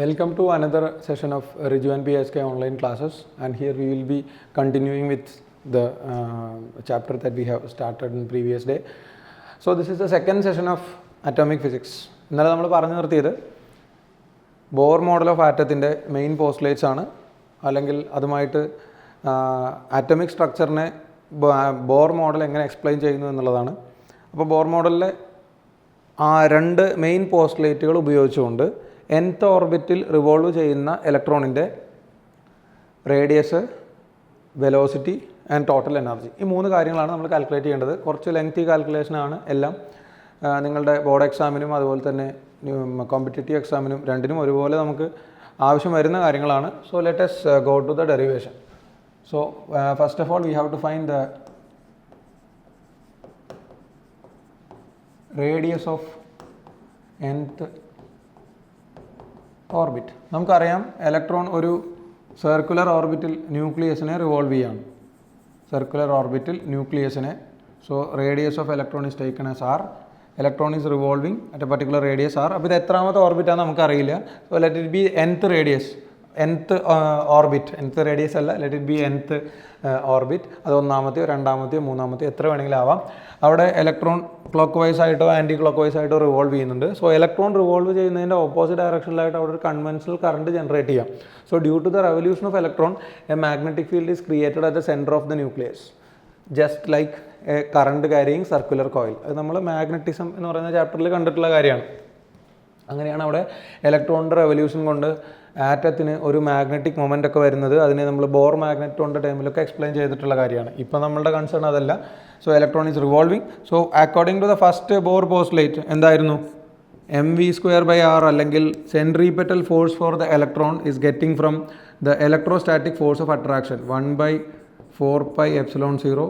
Welcome to another session of Riju and PSK online classes, and here we will be continuing with the chapter that we have started in previous day. So this is the second session of atomic physics. ഇന്നലെ നമ്മൾ പറഞ്ഞു നിർത്തിയത് Bohr model of ആറ്റത്തിൻ്റെ main postulates ആണ്, അല്ലെങ്കിൽ അതുമായിട്ട് atomic സ്ട്രക്ചറിനെ Bohr model എങ്ങനെ എക്സ്പ്ലെയിൻ ചെയ്യുന്നു എന്നുള്ളതാണ്. അപ്പോൾ ബോർ മോഡലിലെ ആ രണ്ട് മെയിൻ പോസ്റ്റുലേറ്റുകൾ ഉപയോഗിച്ചുകൊണ്ട് nth ഓർബിറ്റിൽ റിവോൾവ് ചെയ്യുന്ന ഇലക്ട്രോണിൻ്റെ radius, velocity and total energy, ഈ മൂന്ന് കാര്യങ്ങളാണ് നമ്മൾ കാൽക്കുലേറ്റ് ചെയ്യേണ്ടത്. കുറച്ച് ലെങ്തി കാൽക്കുലേഷനാണ് എല്ലാം. നിങ്ങളുടെ ബോർഡ് എക്സാമിനും അതുപോലെ തന്നെ കോമ്പറ്റേറ്റീവ് എക്സാമിനും രണ്ടിനും ഒരുപോലെ നമുക്ക് ആവശ്യം വരുന്ന കാര്യങ്ങളാണ്. So let us go to the derivation. So first of all we have to find the radius of nth orbit. നമുക്കറിയാം ഇലക്ട്രോൺ ഒരു സർക്കുലർ ഓർബിറ്റിൽ ന്യൂക്ലിയസിനെ റിവോൾവ് ചെയ്യാണ്. സർക്കുലർ ഓർബിറ്റിൽ ന്യൂക്ലിയസിനെ, so radius of electron is taken as r. Electron is revolving at a particular radius r. അപ്പോൾ ഇത് എത്രാമത്തെ ഓർബിറ്റാണ് നമുക്കറിയില്ല. So let it be nth radius, nth orbit, nth radius അല്ല, let it be nth orbit. അത് ഒന്നാമത്തെയോ രണ്ടാമത്തെയോ മൂന്നാമത്തെയോ എത്ര വേണമെങ്കിലും ആവാം. അവിടെ ഇലക്ട്രോൺ ക്ലോക്ക് വൈസ് ആയിട്ടോ ആൻറ്റി ക്ലോക്ക് വൈസ് ആയിട്ടോ റിവോൾവ് ചെയ്യുന്നുണ്ട്. സോ ഇലക്ട്രോൺ റിവോൾവ് ചെയ്യുന്നതിൻ്റെ ഓപ്പോസിറ്റ് ഡയറക്ഷനിലായിട്ട് അവിടെ ഒരു കൺവെൻഷണൽ കറണ്ട് ജനറേറ്റ് ചെയ്യാം. So due to the revolution of electron a magnetic field is created at the centre of the nucleus, just like a current carrying circular coil. അത് നമ്മൾ magnetism എന്ന് പറയുന്ന ചാപ്റ്ററിൽ കണ്ടിട്ടുള്ള കാര്യമാണ്. അങ്ങനെയാണ് അവിടെ ഇലക്ട്രോണിൻ്റെ റെവല്യൂഷൻ കൊണ്ട് ആറ്റത്തിന് ഒരു മാഗ്നറ്റിക് മൊമെൻ്റ് ഒക്കെ വരുന്നത്. അതിനെ നമ്മൾ ബോർ മാഗ്നറ്റോണിൻ്റെ ടൈമിലൊക്കെ എക്സ്പ്ലെയിൻ ചെയ്തിട്ടുള്ള കാര്യമാണ്. ഇപ്പോൾ നമ്മളുടെ കൺസേൺ അതല്ല. So electron is revolving. So according to the first Bohr postulate എന്തായിരുന്നു? mv²/r അല്ലെങ്കിൽ centripetal force for the electron is getting from the electrostatic force of attraction 1/4πε0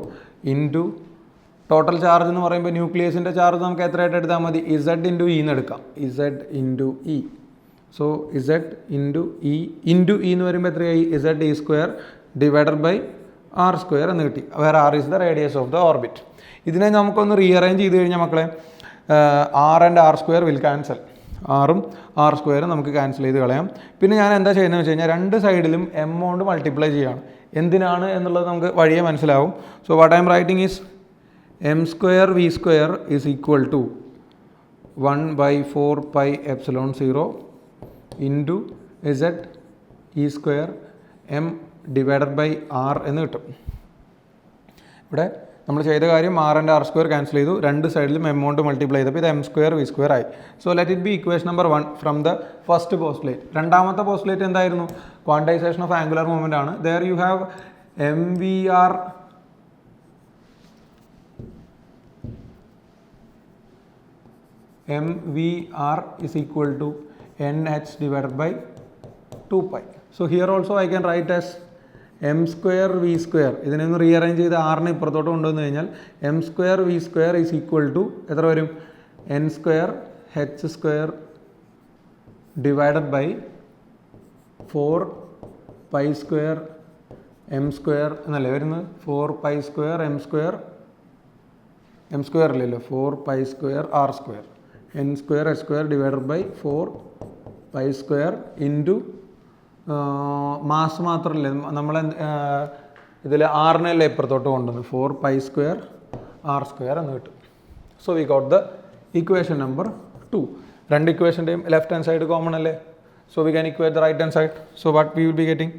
into total charge എന്ന് പറയുമ്പോൾ ന്യൂക്ലിയസിൻ്റെ ചാർജ് നമുക്ക് എത്രയായിട്ട് എടുത്താൽ മതി? Z ഇൻറ്റു ഇ എന്ന് എടുക്കാം. Z into E. So Z into E എന്ന് പറയുമ്പോൾ എത്രയായി? Z² ഡിവൈഡഡ് ബൈ r² എന്ന് കിട്ടി. വേറെ r is the radius of the orbit. ഇതിനെ നമുക്കൊന്ന് റീഅറേഞ്ച് ചെയ്ത് കഴിഞ്ഞാൽ മക്കളെ r and r² will cancel. ആറും r² നമുക്ക് ക്യാൻസൽ ചെയ്ത് കളയാം. പിന്നെ ഞാൻ എന്താ ചെയ്യുന്നത് വെച്ച് കഴിഞ്ഞാൽ രണ്ട് സൈഡിലും m കൊണ്ട് മൾട്ടിപ്ലൈ ചെയ്യുകയാണ്. എന്തിനാണ് എന്നുള്ളത് നമുക്ക് വഴിയെ മനസ്സിലാവും. So what I'm writing is m² v² is equal to 1/4πε0 into Z e² m divided by r എന്ന് കിട്ടും. ഇവിടെ നമ്മൾ ചെയ്ത കാര്യം r ആൻഡ് r² ക്യാൻസൽ ചെയ്തു, രണ്ട് സൈഡിലും m കൊണ്ട് മൾട്ടിപ്ലൈ ചെയ്തപ്പോൾ ഇത് m² v² ആയി. So let it be equation number 1 from the first postulate. രണ്ടാമത്തെ പോസ്റ്റുലേറ്റ് എന്തായിരുന്നു? ക്വാണ്ടൈസേഷൻ ഓഫ് ആംഗുലർ മൊമെൻ്റ് ആണ്. There you have mvr is equal to nh divided by 2π. So here also I can write as m² v². ഇതിനെ ഒന്ന് rearrange ചെയ്ത് ആറിനെ ഇപ്പുറത്തോട്ട് കൊണ്ടുവന്നു കഴിഞ്ഞാൽ m² v² is equal to എത്ര വരും? n² h² divided by 4π² m² എന്നല്ലേ വരുന്നത്? 4π² m² അല്ലല്ലോ, 4π² r². n² h² divided by 4π² into mass മാത്രമല്ലേ നമ്മൾ ഇതിൽ ആറിനല്ലേ ഇപ്പുറത്തോട്ട് കൊണ്ടുവന്നു, 4π² r² എന്ന് കിട്ടും. So we got the equation number 2. രണ്ട് ഇക്വേഷൻ്റെയും ലെഫ്റ്റ് ഹാൻഡ് സൈഡ് കോമൺ അല്ലേ? So we can equate the right hand side. So what we will be getting?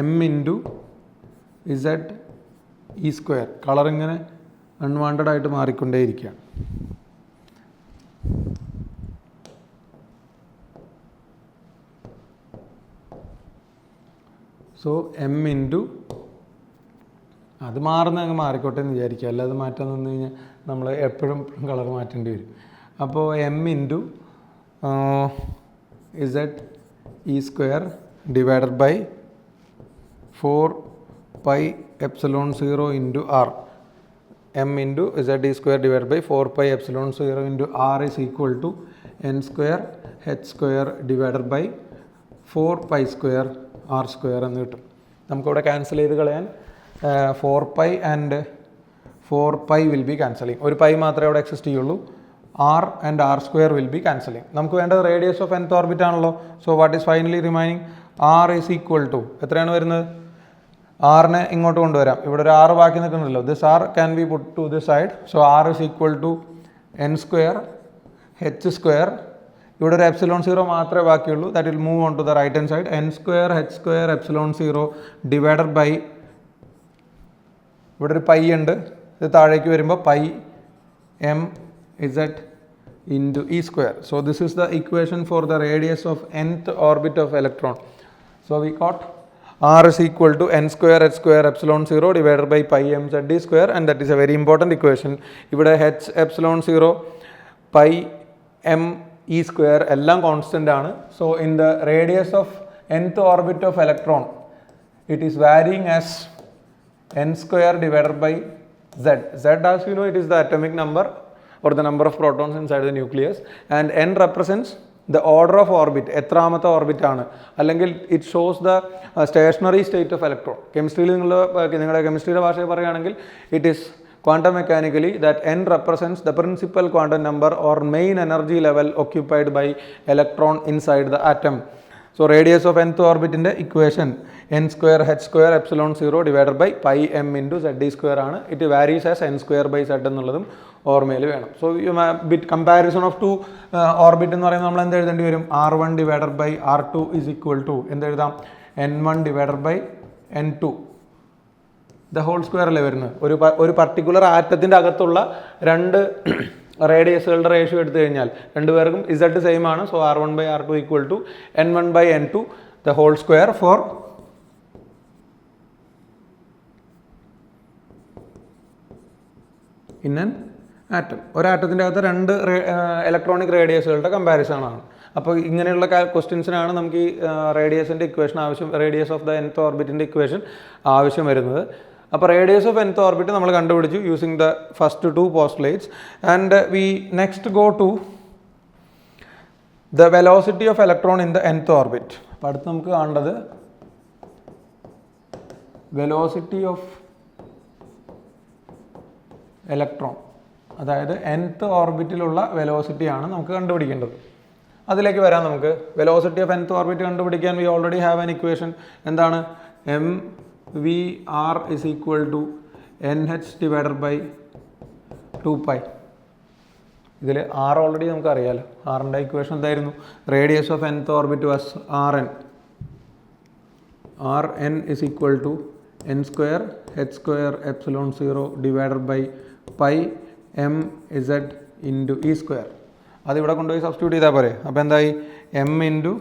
m into Z e². Colour ഇങ്ങനെ അൺവാണ്ടഡ് ആയിട്ട് മാറിക്കൊണ്ടേയിരിക്കുകയാണ്. So m into അത് മാറുന്ന അങ്ങ് മാറിക്കോട്ടെ എന്ന് വിചാരിക്കുക, അല്ലാതെ മാറ്റാൻ നിന്ന് കഴിഞ്ഞാൽ നമ്മൾ എപ്പോഴും കളർ മാറ്റേണ്ടി വരും. അപ്പോൾ m into Z e² divided by 4πε0 into r. m into Z e² divide by 4πε0 into r is equal to n² h² divided by 4π² r² എന്ന് കിട്ടും. നമുക്കിവിടെ ക്യാൻസൽ ചെയ്ത് കളയാൻ 4π ആൻഡ് 4π വിൽ ബി ക്യാൻസലിങ്. ഒരു പൈ മാത്രമേ അവിടെ എക്സിസ്റ്റ് ചെയ്യുള്ളൂ. r and r square will be cancelling. നമുക്ക് വേണ്ടത് റേഡിയസ് ഓഫ് nth ഓർബിറ്റ് ആണല്ലോ. So what is finally remaining? r is equal to എത്രയാണ് വരുന്നത്? ആറിനെ ഇങ്ങോട്ട് കൊണ്ടുവരാം. ഇവിടെ ഒരു ആറ് ബാക്കി നിൽക്കുന്നുണ്ടല്ലോ. This r can be put to this side. So r is equal to n square h square. ഇവിടെ ഒരു എപ്സിലോൺ സീറോ മാത്രമേ ബാക്കിയുള്ളൂ. That will move on to the right hand side. n square h square epsilon zero divided by, ഇവിടെ ഒരു pi ഉണ്ട്, ഇത് താഴേക്ക് വരുമ്പോൾ pi m z into e square. So this is the equation for the radius of nth orbit of electron. So we got r is equal to n square h square epsilon 0 divided by pi m z d square, and that is a very important equation. ഇവിടെ h epsilon 0 pi m e square എല്ലാം constant ആണ്. So in the radius of nth orbit of electron it is varying as n square divided by z. Z, as you know, it is the atomic number or the number of protons inside the nucleus, and n represents the order of orbit. എത്രാമത്തെ orbit ആണ്, അല്ലെങ്കിൽ it shows the stationary state of electron. കെമിസ്ട്രിയിൽ നിങ്ങളുടെ കെമിസ്ട്രിയുടെ ഭാഷയിൽ പറയുകയാണെങ്കിൽ it is quantum mechanically that n represents the principal quantum number or main energy level occupied by electron inside the atom. So radius of nth orbit in the equation n square h square epsilon 0 divided by pi m into z d square ആണ്. It varies as n square by z എന്നുള്ളതും ഓർമ്മയിൽ വേണം. So bit comparison of two orbit എന്ന് പറയുമ്പോൾ നമ്മൾ എന്ത് എഴുതേണ്ടി വരും? r1 divided by r2 is equal to എന്തെഴുതാം? n1 divided by n2 the whole square അല്ലേ വരുന്നത്. ഒരു പർട്ടിക്കുലർ ആറ്റത്തിൻ്റെ അകത്തുള്ള രണ്ട് റേഡിയസുകളുടെ റേഷ്യോ എടുത്തു കഴിഞ്ഞാൽ രണ്ടുപേർക്കും ഇസഡ് സെയിം ആണ്. So r1 by r2 equal to n1 by n2 the whole square for in an atom. ഒരാറ്റത്തിൻ്റെ അകത്ത് രണ്ട് ഇലക്ട്രോണിക് റേഡിയസുകളുടെ കമ്പാരിസൺ ആണ്. അപ്പോൾ ഇങ്ങനെയുള്ള ക്വസ്റ്റ്യൻസിനാണ് നമുക്ക് ഈ റേഡിയസിൻ്റെ ഇക്വേഷൻ ആവശ്യം, റേഡിയസ് ഓഫ് ദ nth ഓർബിറ്റിൻ്റെ ഇക്വേഷൻ ആവശ്യം വരുന്നത്. അപ്പോൾ റേഡിയസ് ഓഫ് nth ഓർബിറ്റ് നമ്മൾ കണ്ടുപിടിച്ചു using the first two postulates. And we next go to the velocity of electron in the nth orbit. അപ്പോൾ അടുത്ത് നമുക്ക് കാണേണ്ടത് വെലോസിറ്റി ഓഫ് ഇലക്ട്രോൺ, അതായത് nth ഓർബിറ്റിലുള്ള വെലോസിറ്റിയാണ് നമുക്ക് കണ്ടുപിടിക്കേണ്ടത്. അതിലേക്ക് വരാം. നമുക്ക് വെലോസിറ്റി ഓഫ് nth ഓർബിറ്റ് കണ്ടുപിടിക്കാൻ we already have an equation. എന്താണ്? M v R is equal to n h divided by 2π. ഇതിൽ ആർ ഓൾറെഡി നമുക്ക് അറിയാമല്ലോ. ആറിൻ്റെ ഇക്വേഷൻ എന്തായിരുന്നു? Radius of nth orbit was r n. R n is equal to n square h square epsilon 0 divided by pi m Z into E square. അതിവിടെ കൊണ്ടുപോയി substitute ചെയ്താൽ പോരെ. അപ്പോൾ എന്തായി? എം ഇൻറ്റു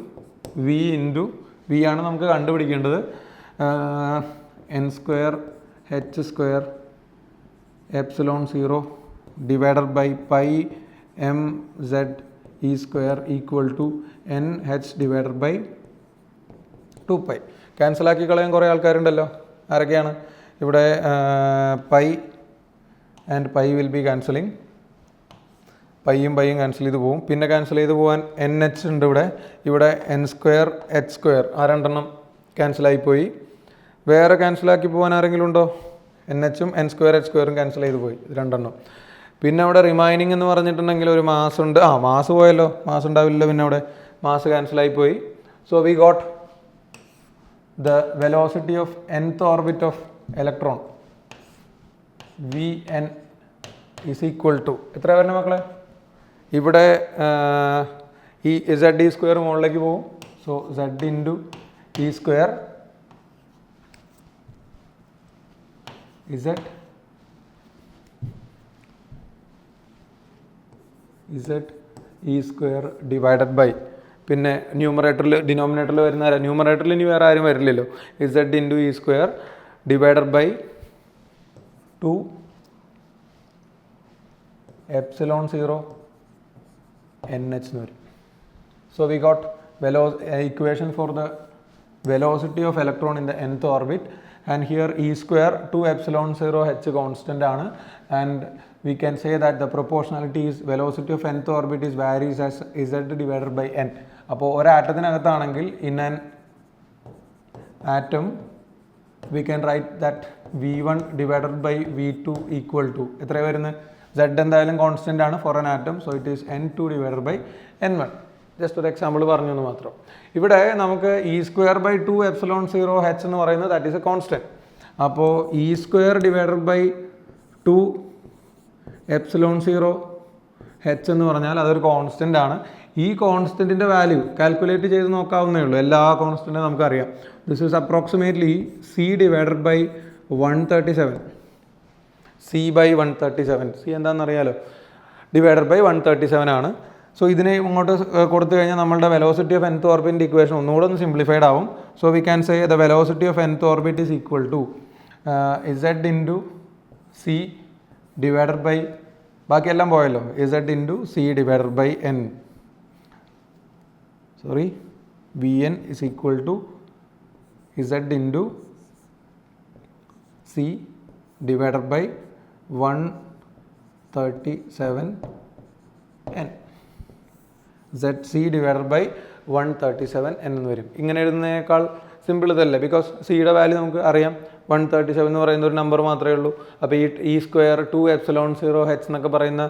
വി ആണ് നമുക്ക് കണ്ടുപിടിക്കേണ്ടത്. N square h square epsilon 0 divided by pi M Z E square equal to n h divided by 2π. ക്യാൻസലാക്കി കളയാൻ കുറേ ആൾക്കാരുണ്ടല്ലോ. ആരൊക്കെയാണ്? ഇവിടെ pi and pi will be cancelling. പൈയും ക്യാൻസൽ ചെയ്ത് പോകും. പിന്നെ ക്യാൻസൽ ചെയ്ത് പോകാൻ എൻ എച്ച് ഉണ്ട് ഇവിടെ എൻ സ്ക്വയർ എച്ച് സ്ക്വയർ ആ രണ്ടെണ്ണം ക്യാൻസലായിപ്പോയി. വേറെ ക്യാൻസലാക്കി പോകാൻ ആരെങ്കിലും ഉണ്ടോ? എൻ എച്ചും എൻ സ്ക്വയർ എച്ച് സ്ക്വയറും ക്യാൻസൽ ചെയ്ത് പോയി, രണ്ടെണ്ണം. പിന്നെ അവിടെ റിമൈനിങ് എന്ന് പറഞ്ഞിട്ടുണ്ടെങ്കിൽ ഒരു മാസ് ഉണ്ട്. മാസ് പോയല്ലോ, മാസ് ഉണ്ടാവില്ല. പിന്നെ അവിടെ മാസ് ക്യാൻസലായിപ്പോയി. So we got the velocity of nth orbit of electron v n is equal to എത്ര വരുന്നത് മക്കളെ? ഇവിടെ ഈ സെഡ് ഇ സ്ക്വയർ മുകളിലേക്ക് പോകും. So Z into E square Z E square divided by, പിന്നെ ഡിനോമിനേറ്ററിൽ വരുന്ന ആരാ? ന്യൂമറേറ്ററിൽ ഇനി വേറെ ആരും വരില്ലല്ലോ. Z into E square divided by 2 epsilon 0 NH എന്ന് വരും. So we got equation for the velocity of electron in the nth orbit, and here E square 2 epsilon 0 h constant ആണ്, and we can say that the proportionality is velocity of nth orbit is varies as z divided by n. അപ്പോൾ ഒരു ആറ്റത്തിനകത്താണെങ്കിൽ in an atom we can write that v1 divided by v2 equal to എത്ര വരുന്നത്? Z എന്തായാലും constant ആണ് for an atom, so it is N2 divided by N1. Just ഒരു example പറഞ്ഞു എന്ന് മാത്രം. ഇവിടെ നമുക്ക് E²/2 എപ്സിലോൺ 0 h എന്ന് പറയുന്നത് ദാറ്റ് ഈസ് എ കോൺസ്റ്റൻറ്റ്. അപ്പോൾ E² divided by 2 epsilon 0 h എന്ന് പറഞ്ഞാൽ അതൊരു കോൺസ്റ്റൻ്റ് ആണ്. ഈ കോൺസ്റ്റൻറ്റിൻ്റെ വാല്യൂ കാൽക്കുലേറ്റ് ചെയ്ത് നോക്കാവുന്നേ ഉള്ളൂ. എല്ലാ കോൺസ്റ്റൻറ്റും നമുക്കറിയാം. This is approximately C divided by 137. C/137. C എന്താണെന്നറിയാലോ, ഡിവൈഡഡ് ബൈ 137 ആണ്. സോ ഇതിനെ ഇങ്ങോട്ട് കൊടുത്തു കഴിഞ്ഞാൽ നമ്മളുടെ വെലോസിറ്റി ഓഫ് nth ഓർബിറ്റിൻ്റെ ഇക്വേഷൻ ഒന്നുകൂടെ ഒന്ന് സിംപ്ലിഫൈഡ് ആവും. So we can say the velocity of nth orbit is equal to Z into C divided by, ബാക്കിയെല്ലാം പോയല്ലോ, Z into C divided by N. Sorry, Vn is equal to Z into C divided by 137 N. ZC divided by 137 N എന്ന് വരും. ഇങ്ങനെ എഴുതുന്നതിനേക്കാൾ simple ഇതല്ലേ, because സിയുടെ value നമുക്ക് അറിയാം 137 എന്ന് പറയുന്ന ഒരു നമ്പർ മാത്രമേ ഉള്ളൂ. അപ്പോൾ ഈ E² 2 എപ്സിലോൺ 0 h എന്നൊക്കെ പറയുന്ന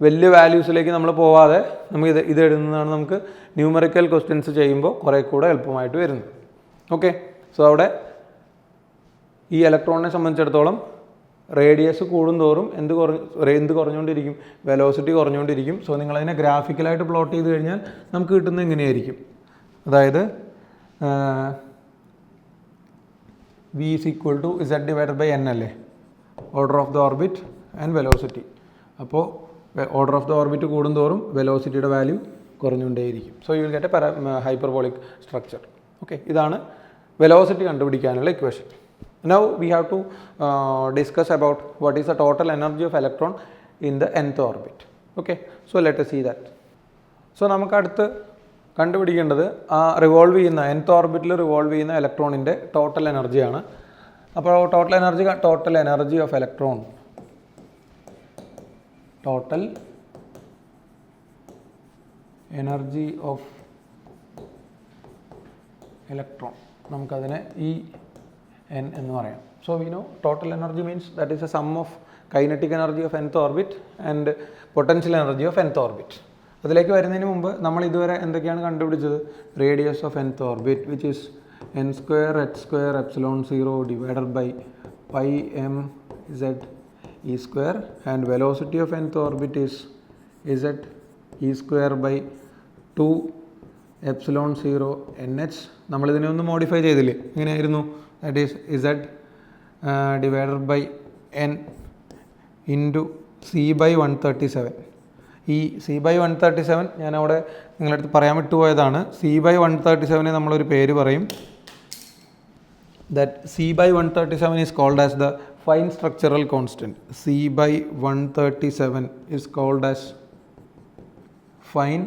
വലിയ വാല്യൂസിലേക്ക് നമ്മൾ പോവാതെ നമുക്ക് ഇത് എഴുതുന്നതാണ് നമുക്ക് ന്യൂമറിക്കൽ ക്വസ്റ്റ്യൻസ് ചെയ്യുമ്പോൾ കുറേ കൂടെ എളുപ്പമായിട്ട് വരുന്നത്. ഓക്കെ, സോ അവിടെ ഈ ഇലക്ട്രോണിനെ സംബന്ധിച്ചിടത്തോളം റേഡിയസ് കൂടുന്തോറും എന്ത് കുറഞ്ഞുകൊണ്ടിരിക്കും, വെലോസിറ്റി കുറഞ്ഞുകൊണ്ടിരിക്കും. സോ നിങ്ങളതിനെ ഗ്രാഫിക്കലായിട്ട് പ്ലോട്ട് ചെയ്ത് കഴിഞ്ഞാൽ നമുക്ക് കിട്ടുന്നത് ഇങ്ങനെയായിരിക്കും. അതായത് V is equal to Z divided by N അല്ലേ, order of the orbit and velocity. അപ്പോൾ ഓർഡർ ഓഫ് ദ ഓർബിറ്റ് കൂടുന്തോറും വെലോസിറ്റിയുടെ വാല്യൂ കുറഞ്ഞുകൊണ്ടേയിരിക്കും. So you will get a hyperbolic structure. Okay, ഇതാണ് വെലോസിറ്റി കണ്ടുപിടിക്കാനുള്ള equation. Now we have to discuss about what is the total energy of electron in the nth orbit. Okay, so let us see that. So നമുക്ക് അടുത്ത് കണ്ടുപിടിക്കേണ്ടത് ആ revolve ചെയ്യുന്ന nth ഓർബിറ്റിൽ revolve ചെയ്യുന്ന ഇലക്ട്രോണിൻ്റെ total എനർജിയാണ്. അപ്പോൾ total energy of electron, total energy of electron, നമുക്കതിനെ N എന്ന് പറയാം. So we know total energy means that is a sum of kinetic energy of nth orbit and potential energy of nth orbit. അതിലേക്ക് വരുന്നതിന് മുമ്പ് നമ്മൾ ഇതുവരെ എന്തൊക്കെയാണ് കണ്ടുപിടിച്ചത്? Radius of nth orbit which is n² h² epsilon 0 divided by pi m z E² and velocity of nth orbit is Z E² by 2 epsilon 0 nh. നമ്മളിതിനെ ഒന്ന് modify ചെയ്തില്ലേ, എങ്ങനെയായിരുന്നു? That is Z divided by N into C/137. ഈ C/137 ഞാനവിടെ നിങ്ങളടുത്ത് പറയാൻ വിട്ടുപോയതാണ്. C/137 നമ്മളൊരു പേര് പറയും. That C/137 is called as the fine structural constant. C/137 is called as fine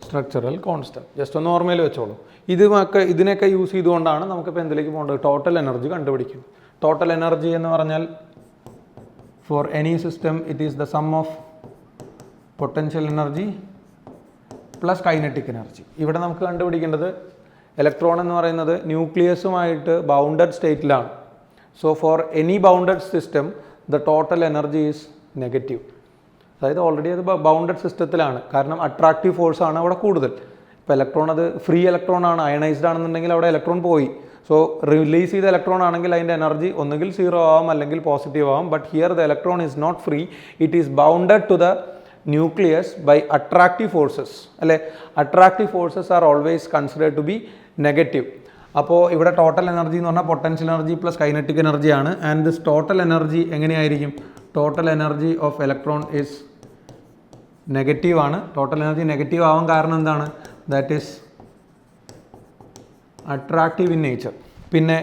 structural constant. Just ഒന്ന് ഓർമ്മയിൽ വെച്ചോളൂ. ഇതിനൊക്കെ യൂസ് ചെയ്തുകൊണ്ടാണ് നമുക്കിപ്പോൾ എന്തിലേക്ക് പോകേണ്ടത്? ടോട്ടൽ എനർജി കണ്ടുപിടിക്കുന്നത്. ടോട്ടൽ എനർജി എന്ന് പറഞ്ഞാൽ for any system it is the sum of potential energy plus kinetic energy. ഇവിടെ നമുക്ക് കണ്ടുപിടിക്കേണ്ടത് ഇലക്ട്രോൺ എന്ന് പറയുന്നത് ന്യൂക്ലിയസുമായിട്ട് ബൗണ്ടഡ് സ്റ്റേറ്റിലാണ്. So for any bounded system the total energy is negative. അതായത് ഓൾറെഡി അത് ബൗണ്ടഡ് സിസ്റ്റത്തിലാണ്, കാരണം അട്രാക്റ്റീവ് ഫോഴ്സ് ആണ് അവിടെ കൂടുതൽ. ഇപ്പോൾ ഇലക്ട്രോൺ അത് ഫ്രീ ഇലക്ട്രോൺ ആണ്, അയണൈസ്ഡ് ആണെന്നുണ്ടെങ്കിൽ അവിടെ ഇലക്ട്രോൺ പോയി. സോ റിലീസ് ചെയ്ത ഇലക്ട്രോൺ ആണെങ്കിൽ അതിൻ്റെ എനർജി ഒന്നുകിൽ 0 ആവാം അല്ലെങ്കിൽ പോസിറ്റീവ് ആവാം. But here the electron is not free, it is bounded to the nucleus by attractive forces അല്ലേ. Attractive forces are always considered to be negative. അപ്പോൾ ഇവിടെ ടോട്ടൽ എനർജി എന്ന് പറഞ്ഞാൽ പൊട്ടൻഷ്യൽ എനർജി പ്ലസ് കൈനറ്റിക് എനർജിയാണ്. And this total energy എങ്ങനെയായിരിക്കും? Total energy of electron is negative ആണ്. Total energy negative ആവാൻ കാരണം എന്താണ്? That is attractive in nature. പിന്നെ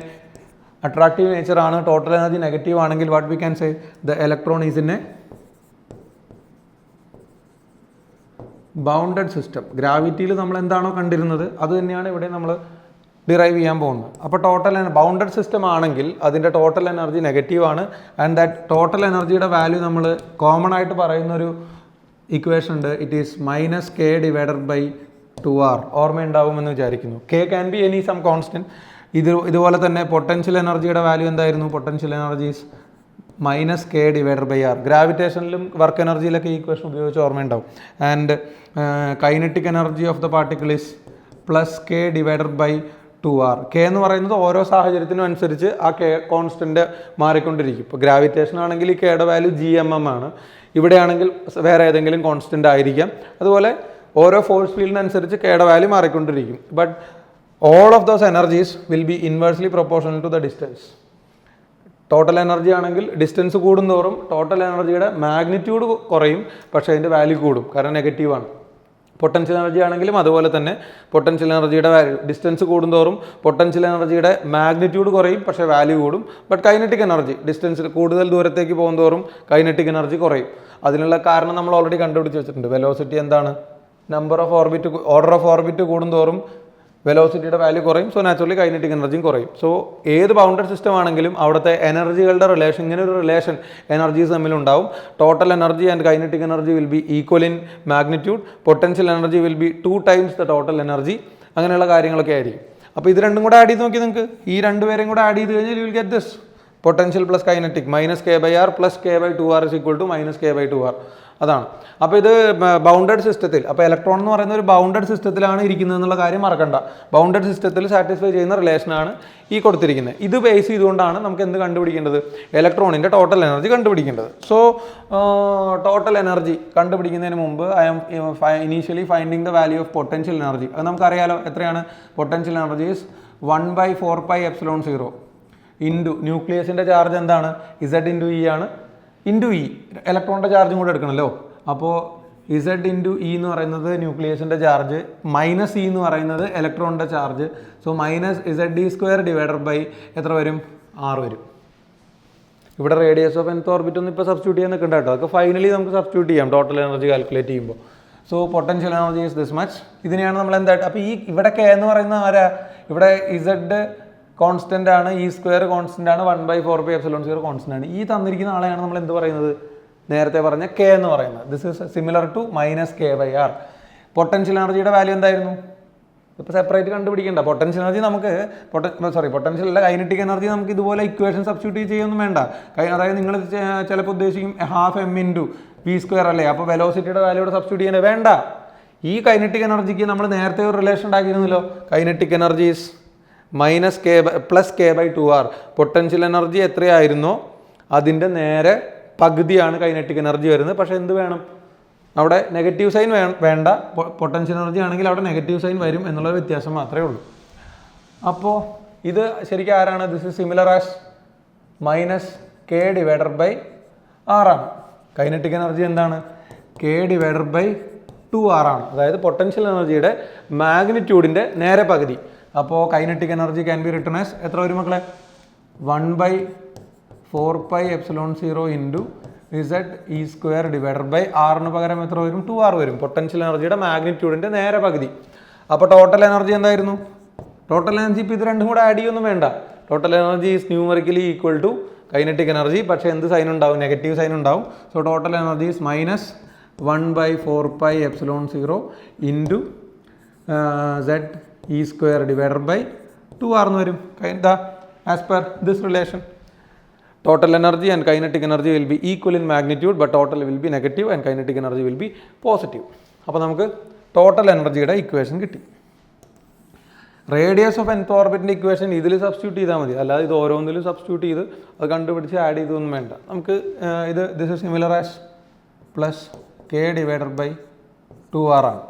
അട്രാക്റ്റീവ് നേച്ചർ ആണ്, ടോട്ടൽ എനർജി നെഗറ്റീവ് ആണെങ്കിൽ what we can say the electron is in a bounded system. ഗ്രാവിറ്റിയിൽ നമ്മൾ എന്താണോ കണ്ടിരുന്നത് അത് തന്നെയാണ് ഇവിടെ നമ്മൾ ഡിറൈവ് ചെയ്യാൻ പോകുന്നത്. അപ്പോൾ ബൗണ്ടഡ് സിസ്റ്റം ആണെങ്കിൽ അതിൻ്റെ ടോട്ടൽ എനർജി നെഗറ്റീവ് ആണ്. ആൻഡ് ദാറ്റ് ടോട്ടൽ എനർജിയുടെ വാല്യൂ നമ്മൾ കോമൺ ആയിട്ട് പറയുന്നൊരു ഇക്വേഷൻ ഉണ്ട്. It is -k divided by 2R ഓർമ്മയുണ്ടാവുമെന്ന് വിചാരിക്കുന്നു. K can be any some constant. ഇതുപോലെ തന്നെ പൊട്ടൻഷ്യൽ എനർജിയുടെ വാല്യൂ എന്തായിരുന്നു? Potential energies minus K divider by r. ഗ്രാവിറ്റേഷനിലും വർക്ക് എനർജിയിലൊക്കെ ഈ ഇക്വേഷൻ ഉപയോഗിച്ച് ഓർമ്മയുണ്ടാവും. And kinetic energy of the particle is plus K divider by 2R. K എന്ന് പറയുന്നത് ഓരോ സാഹചര്യത്തിനും അനുസരിച്ച് ആ കെ കോൺസ്റ്റൻറ്റ് മാറിക്കൊണ്ടിരിക്കും. ഇപ്പോൾ ഗ്രാവിറ്റേഷൻ ആണെങ്കിൽ ഈ കെയുടെ വാല്യൂ GMM ആണ്. ഇവിടെയാണെങ്കിൽ വേറെ ഏതെങ്കിലും കോൺസ്റ്റൻ്റ് ആയിരിക്കാം. അതുപോലെ ഓരോ ഫോഴ്സ് ഫീൽഡിനനുസരിച്ച് കെയുടെ വാല്യൂ മാറിക്കൊണ്ടിരിക്കും. But all of those energies will be inversely proportional to the distance. Total energy ആണെങ്കിൽ ഡിസ്റ്റൻസ് കൂടുന്തോറും ടോട്ടൽ എനർജിയുടെ മാഗ്നിറ്റ്യൂഡ് കുറയും, പക്ഷേ അതിൻ്റെ വാല്യൂ കൂടും, കാരണം നെഗറ്റീവാണ്. പൊട്ടൻഷ്യൽ എനർജി ആണെങ്കിലും അതുപോലെ തന്നെ പൊട്ടൻഷ്യൽ എനർജിയുടെ വാല്യൂ ഡിസ്റ്റൻസ് കൂടുന്തോറും പൊട്ടൻഷ്യൽ എനർജിയുടെ മാഗ്നിറ്റ്യൂഡ് കുറയും, പക്ഷേ വാല്യൂ കൂടും. ബട്ട് കൈനറ്റിക് എനർജി ഡിസ്റ്റൻസിൽ കൂടുതൽ ദൂരത്തേക്ക് പോകുന്തോറും കൈനറ്റിക് എനർജി കുറയും. അതിനുള്ള കാരണം നമ്മൾ ഓൾറെഡി കണ്ടുപിടിച്ച് വെച്ചിട്ടുണ്ട്. വെലോസിറ്റി എന്താണ്? ഓർഡർ ഓഫ് ഓർബിറ്റ് കൂടുന്തോറും വെലോസിറ്റിയുടെ വാല്യൂ കുറയും. സോ നാച്ചുറലി കൈനറ്റിക് എനർജിയും കുറയും. സോ ഏത് ബൗണ്ടഡ് സിസ്റ്റം ആണെങ്കിലും അവിടുത്തെ എനർജികളുടെ റിലേഷൻ, ഇങ്ങനെ ഒരു റിലേഷൻ എനർജീസ് തമ്മിലുണ്ടാവും. Total energy and kinetic energy will be equal in magnitude. Potential energy will be 2 times the total energy. അങ്ങനെയുള്ള കാര്യങ്ങളൊക്കെ ആയിരിക്കും. അപ്പോൾ ഇത് രണ്ടും കൂടെ ആഡ് ചെയ്ത് നോക്കി നിങ്ങൾക്ക്. ഈ രണ്ടുപേരെയും കൂടെ ആഡ് ചെയ്ത് കഴിഞ്ഞാൽ you will get this potential plus kinetic minus K by R plus K by 2R is equal to minus K by 2R. അതാണ്. അപ്പോൾ ഇത് ബൗണ്ടഡ് സിസ്റ്റത്തിൽ, അപ്പോൾ ഇലക്ട്രോൺ എന്ന് പറയുന്ന ഒരു ബൗണ്ടഡ് സിസ്റ്റത്തിലാണ് ഇരിക്കുന്നത് എന്നുള്ള കാര്യം മറക്കണ്ട. ബൗണ്ടഡ് സിസ്റ്റത്തിൽ സാറ്റിസ്ഫൈ ചെയ്യുന്ന റിലേഷനാണ് ഈ കൊടുത്തിരിക്കുന്നത്. ഇത് ബേസ് ചെയ്തുകൊണ്ടാണ് നമുക്ക് എന്ത് കണ്ടുപിടിക്കേണ്ടത്? ഇലക്ട്രോണിൻ്റെ ടോട്ടൽ എനർജി കണ്ടുപിടിക്കേണ്ടത്. സോ ടോട്ടൽ എനർജി കണ്ടുപിടിക്കുന്നതിന് മുമ്പ് I am initially finding the value of potential energy. അത് നമുക്കറിയാലോ. എത്രയാണ്? പൊട്ടൻഷ്യൽ എനർജി ഈസ് 1/4πε0 ഇൻറ്റു ന്യൂക്ലിയസിൻ്റെ ചാർജ് എന്താണ്? Z ഇൻറ്റു E ആണ്. ഇൻറ്റു ഇ, ഇലക്ട്രോണിൻ്റെ ചാർജും കൂടെ എടുക്കണമല്ലോ. അപ്പോൾ Z ഇൻറ്റു ഇ എന്ന് പറയുന്നത് ന്യൂക്ലിയസിൻ്റെ ചാർജ്, മൈനസ് ഇ എന്ന് പറയുന്നത് ഇലക്ട്രോണിൻ്റെ charge. So minus ZD² divider by എത്ര വരും? 6 വരും. ഇവിടെ റേഡിയസ് ഓഫ് nth ഓർബിറ്റ് ഒന്നും ഇപ്പോൾ സബ്സ്റ്റിറ്റ്യൂട്ട് ചെയ്യാൻ നിൽക്കണ്ട കേട്ടോ. അതൊക്കെ ഫൈനലി നമുക്ക് സബ്സ്റ്റിറ്റ്യൂട്ട് ചെയ്യാം ടോട്ടൽ എനർജി കാൽക്കുലേറ്റ് ചെയ്യുമ്പോൾ. So potential energy is this much. ഇതിനെയാണ് നമ്മൾ എന്തായിട്ട്, അപ്പോൾ ഈ ഇവിടെ കെ എന്ന് പറയുന്ന ആരാ? ഇവിടെ Z കോൺസ്റ്റൻ്റ് ആണ്, E² കോൺസ്റ്റൻ്റ് ആണ്, 1/4πε0 കോൺസ്റ്റൻ്റ് ആണ്. ഈ തന്നിരിക്കുന്ന ആളെയാണ് നമ്മൾ എന്ത് പറയുന്നത്? നേരത്തെ പറഞ്ഞ കെ എന്ന് പറയുന്നത്. This is similar to minus K by R. Potential എനർജിയുടെ വാല്യൂ എന്തായിരുന്നു? ഇപ്പോൾ സെപ്പറേറ്റ് കണ്ടുപിടിക്കേണ്ട. പൊട്ടൻഷ്യൽ എനർജി നമുക്ക് പൊട്ടൻഷ്യൽ അല്ല, കൈനറ്റിക് എനർജി നമുക്ക് ഇതുപോലെ ഇക്വേഷൻ സബ്സ്റ്റിറ്റ്യൂട്ട് ചെയ്യൊന്നും വേണ്ട. അതായത് നിങ്ങൾ ചിലപ്പോൾ ഉദ്ദേശിക്കും ½ m ഇൻറ്റു V² അല്ലേ, അപ്പോൾ വെലോസിറ്റിയുടെ വാല്യൂടെ സബ്സ്റ്റിറ്റ്യൂട്ട് ചെയ്യേണ്ടത് വേണ്ട. ഈ കൈനറ്റിക് എനർജിക്ക് നമ്മൾ നേരത്തെ ഒരു റിലേഷൻ ഉണ്ടാക്കിയിരുന്നല്ലോ. Kinetic energies minus K plus K by 2R. Potential energy എത്രയായിരുന്നോ അതിൻ്റെ നേരെ പകുതിയാണ് കൈനറ്റിക് എനർജി വരുന്നത്. പക്ഷേ എന്ത് വേണം? അവിടെ നെഗറ്റീവ് സൈൻ വേണ്ട. പൊട്ടൻഷ്യൽ എനർജി ആണെങ്കിൽ അവിടെ നെഗറ്റീവ് സൈൻ വരും എന്നുള്ള വ്യത്യാസം മാത്രമേ ഉള്ളൂ. അപ്പോൾ ഇത് ശരിക്കും ആരാണ്? This is similar as minus K divider by R ആണ്. കൈനറ്റിക് എനർജി എന്താണ്? കെ ഡിവൈഡർ ബൈ 2R ആണ്. അതായത് പൊട്ടൻഷ്യൽ എനർജിയുടെ മാഗ്നിറ്റ്യൂഡിൻ്റെ നേരെ പകുതി. അപ്പോൾ kinetic energy can be written as എത്ര വരും മക്കളെ? 1/4πε0 ഇൻറ്റു ZE² ഡിവൈഡർ ബൈ ആറിന് പകരം എത്ര വരും? 2R വരും. പൊട്ടൻഷ്യൽ എനർജിയുടെ മാഗ്നിറ്റ്യൂഡിൻ്റെ നേരെ പകുതി. അപ്പോൾ ടോട്ടൽ എനർജി എന്തായിരുന്നു? ടോട്ടൽ എനർജി ഇപ്പോൾ ഇത് രണ്ടും കൂടെ ആഡ് ചെയ്യൊന്നും വേണ്ട. Total energy is numerically equal to kinetic energy. പക്ഷേ എന്ത് സൈൻ ഉണ്ടാവും? നെഗറ്റീവ് സൈൻ ഉണ്ടാവും. So total energy is minus 1/4πε0 into ZE² divider by 2R എന്ന് വരും. As per this relation total energy and kinetic energy will be equal in magnitude, but total will be negative and kinetic energy will be positive. അപ്പോൾ നമുക്ക് total എനർജിയുടെ equation കിട്ടി. Radius of nth ഓർബിറ്റിൻ്റെ equation ഇതിൽ substitute ചെയ്താൽ മതി. അല്ലാതെ ഇത് ഓരോന്നിലും സബ്സ്റ്റിറ്റ്യൂട്ട് ചെയ്ത് അത് കണ്ടുപിടിച്ച് ആഡ് ചെയ്തൊന്നും വേണ്ട. നമുക്ക് ഇത് this is similar as plus K divider by 2R ആണ്.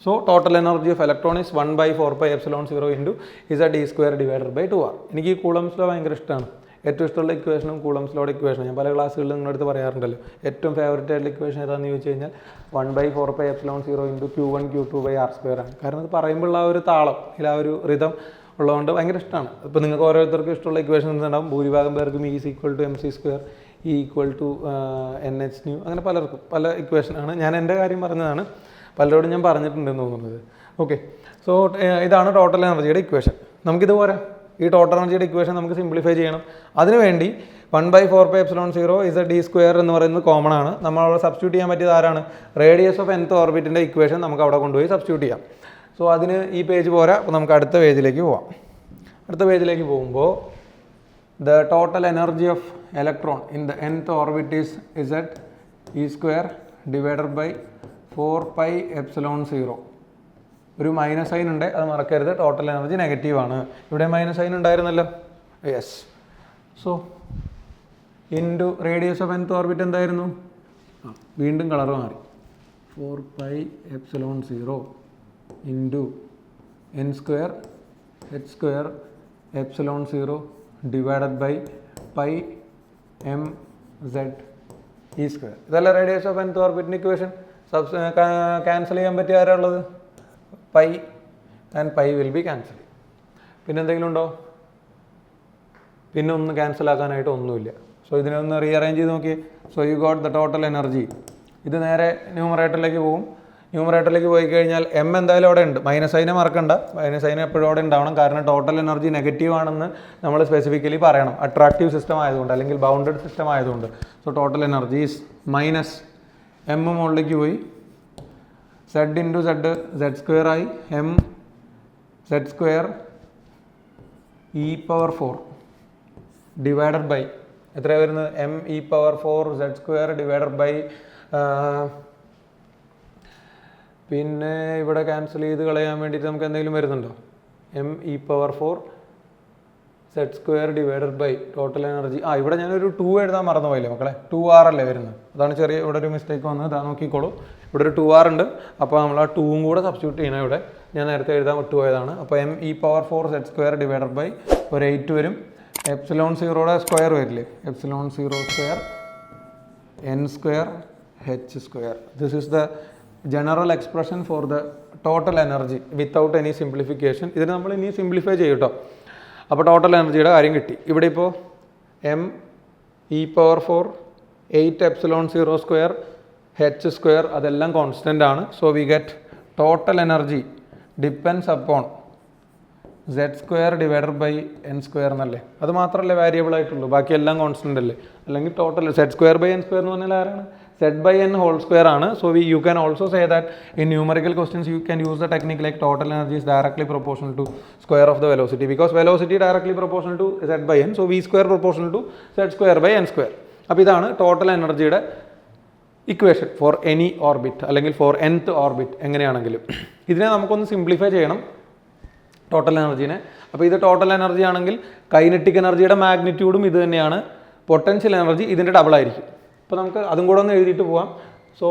So total energy of electron is 1/4πε0 into ZE² divider by 2R. എനിക്ക് ഈ കൂളംസ് ലോ ഭയങ്കര ഇഷ്ടമാണ്. ഏറ്റവും ഇഷ്ടമുള്ള ഇക്വേഷനും കൂളംസ് ലോയുടെ ഇക്വേഷനും. ഞാൻ പല ക്ലാസ്സുകളിലും നിങ്ങളുടെ അടുത്ത് പറയാറുണ്ടല്ലോ. ഏറ്റവും ഫേവറേറ്റ് ആയിട്ടുള്ള ഇക്വേഷൻ ഏതാണെന്ന് ചോദിച്ചു കഴിഞ്ഞാൽ 1/4πε0 ഇൻറ്റു Q1 Q2/R² ആണ്. കാരണം അത് പറയുമ്പോൾ ആ ഒരു താളം, ആ ഒരു റിതം ഉള്ളതുകൊണ്ട് ഭയങ്കര ഇഷ്ടമാണ്. ഇപ്പോൾ നിങ്ങൾക്ക് ഓരോരുത്തർക്കും ഇഷ്ടമുള്ള ഇക്വേഷൻ ഉണ്ടാവും. ഭൂരിഭാഗം പേർക്കും E = mc², E = Nhν, അങ്ങനെ പലർക്കും പല ഇക്വേഷനാണ്. ഞാൻ എൻ്റെ കാര്യം പറഞ്ഞതാണ്, പലരോടും ഞാൻ പറഞ്ഞിട്ടുണ്ടെന്ന് തോന്നുന്നത്. ഓക്കെ, സോ ഇതാണ് ടോട്ടൽ എനർജിയുടെ ഇക്വേഷൻ. നമുക്കിത് പോരാ. ഈ ടോട്ടൽ എനർജിയുടെ ഇക്വേഷൻ നമുക്ക് സിംപ്ലിഫൈ ചെയ്യണം. അതിനുവേണ്ടി 1/4πε0 ഇസ് d സ്ക്വയർ എന്ന് പറയുന്നത് കോമൺ ആണ്. നമ്മൾ അവിടെ സബ്സ്റ്റിറ്റ്യൂട്ട് ചെയ്യാൻ പറ്റിയത് ആരാണ്? റേഡിയസ് ഓഫ് nth ഓർബിറ്റിൻ്റെ ഇക്വേഷൻ നമുക്ക് അവിടെ കൊണ്ടുപോയി സബ്സ്റ്റിറ്റ്യൂട്ട് ചെയ്യാം. സോ അതിന് ഈ പേജ് പോരാ. അപ്പോൾ നമുക്ക് അടുത്ത പേജിലേക്ക് പോവാം. അടുത്ത പേജിലേക്ക് പോകുമ്പോൾ the total energy of electron in the nth orbit is at e square divided by 4πε0. ഒരു മൈനസ് സൈൻ ഉണ്ട്, അത് മറക്കരുത്. ടോട്ടൽ എനർജി നെഗറ്റീവ് ആണ്. ഇവിടെ മൈനസ് സൈൻ ഉണ്ടായിരുന്നല്ലോ. Yes. So into radius of nth orbit എന്തായിരുന്നു? വീണ്ടും കളർ മാറി. 4πε0 ഇൻറ്റു n square h square ε0 divided by pi M Z E square. ഇതല്ല റേഡിയസ് ഓഫ് nth ഓർബിറ്റിൻ്റെ ഇക്വേഷൻ. ക്യാൻസൽ ചെയ്യാൻ പറ്റിയ ആരാ ഉള്ളത്? Pi and pi will be cancel. പിന്നെ എന്തെങ്കിലും ഉണ്ടോ? പിന്നെ ഒന്നും ക്യാൻസൽ ആക്കാനായിട്ട് ഒന്നുമില്ല. സോ ഇതിനെ ഒന്ന് റീഅറേഞ്ച് ചെയ്ത് നോക്കി. So you got the total energy. ഇത് നേരെ ന്യൂമറേറ്ററിലേക്ക് പോകും. ന്യൂമറേറ്ററിലേക്ക് പോയി കഴിഞ്ഞാൽ എം എന്തായാലും അവിടെ ഉണ്ട്. മൈനസ് സൈനെ മറക്കണ്ട. മൈനസ് സൈൻ എപ്പോഴും അവിടെ ഉണ്ടാവണം. കാരണം ടോട്ടൽ എനർജി നെഗറ്റീവ് ആണെന്ന് നമ്മൾ സ്പെസിഫിക്കലി പറയണം. അട്രാക്റ്റീവ് സിസ്റ്റം ആയതുകൊണ്ട്, അല്ലെങ്കിൽ ബൗണ്ടഡ് സിസ്റ്റം ആയതുകൊണ്ട്. So total energy is minus M മുകളിലേക്ക് പോയി. Z into Z, Z square ആയി. M Z square E power 4 divided by എത്രയാണ് വരുന്നത്? M E power 4 Z square divided by, പിന്നെ ഇവിടെ ക്യാൻസൽ ചെയ്ത് കളയാൻ വേണ്ടിയിട്ട് നമുക്ക് എന്തെങ്കിലും വരുന്നുണ്ടോ? M E power 4 Z square divided by total energy. ഇവിടെ ഞാനൊരു 2 എഴുതാൻ മറന്നു പോയില്ലേ മക്കളെ? 2r അല്ലേ വരുന്നത്. അതാണ് ചെറിയ ഇവിടെ ഒരു മിസ്റ്റേക്ക് വന്നത്. ഇതാ നോക്കിക്കോളൂ. ഇവിടെ ഒരു 2r ഉണ്ട്. അപ്പോൾ നമ്മൾ ആ 2ഉം കൂടെ സബ്സ്റ്റിറ്റ്യൂട്ട് ചെയ്യണം. ഇവിടെ ഞാൻ നേരത്തെ എഴുതാൻ വിട്ടുപോയതാണ്. അപ്പോൾ M E power 4 Z square divided by ഒരു 8 വരും. ε0യുടെ സ്ക്വയർ വരില്ലേ? ε0 square n square h square. This is the general expression for the total energy without any simplification. ഇതിന് നമ്മൾ ഇനി സിംപ്ലിഫൈ ചെയ്യും കേട്ടോ. അപ്പോൾ ടോട്ടൽ എനർജിയുടെ കാര്യം കിട്ടി. ഇവിടെ ഇപ്പോൾ M E power 4 8ε0 square h square അതെല്ലാം കോൺസ്റ്റൻ്റ് ആണ്. So we get total energy depends upon Z square divided by N square എന്നല്ലേ. അത് മാത്രമല്ലേ വേരിയബിൾ ആയിട്ടുള്ളൂ, ബാക്കിയെല്ലാം കോൺസ്റ്റൻ്റ് അല്ലേ. അല്ലെങ്കിൽ total Z square by N square എന്ന് പറഞ്ഞാൽ ആരാണ്? Z by N whole square ആണ്. So you can also say that in numerical questions you can use the technique like total energy is directly proportional to square of the velocity, because velocity directly proportional to z by n, so v square proportional to z square by n square. അപ്പോൾ ഇതാണ് total എനർജിയുടെ equation for any orbit, അല്ലെങ്കിൽ four nth orbit. എങ്ങനെയാണെങ്കിലും ഇതിനെ നമുക്കൊന്ന് simplify ചെയ്യണം total എനർജീനെ. അപ്പോൾ ഇത് ടോട്ടൽ എനർജി ആണെങ്കിൽ കൈനറ്റിക് എനർജിയുടെ മാഗ്നിറ്റ്യൂഡും ഇത് തന്നെയാണ്. പൊട്ടൻഷ്യൽ എനർജി ഇതിൻ്റെ ഡബിൾ ആയിരിക്കും. അപ്പോൾ നമുക്ക് അതും കൂടെ ഒന്ന് എഴുതിയിട്ട് പോവാം. So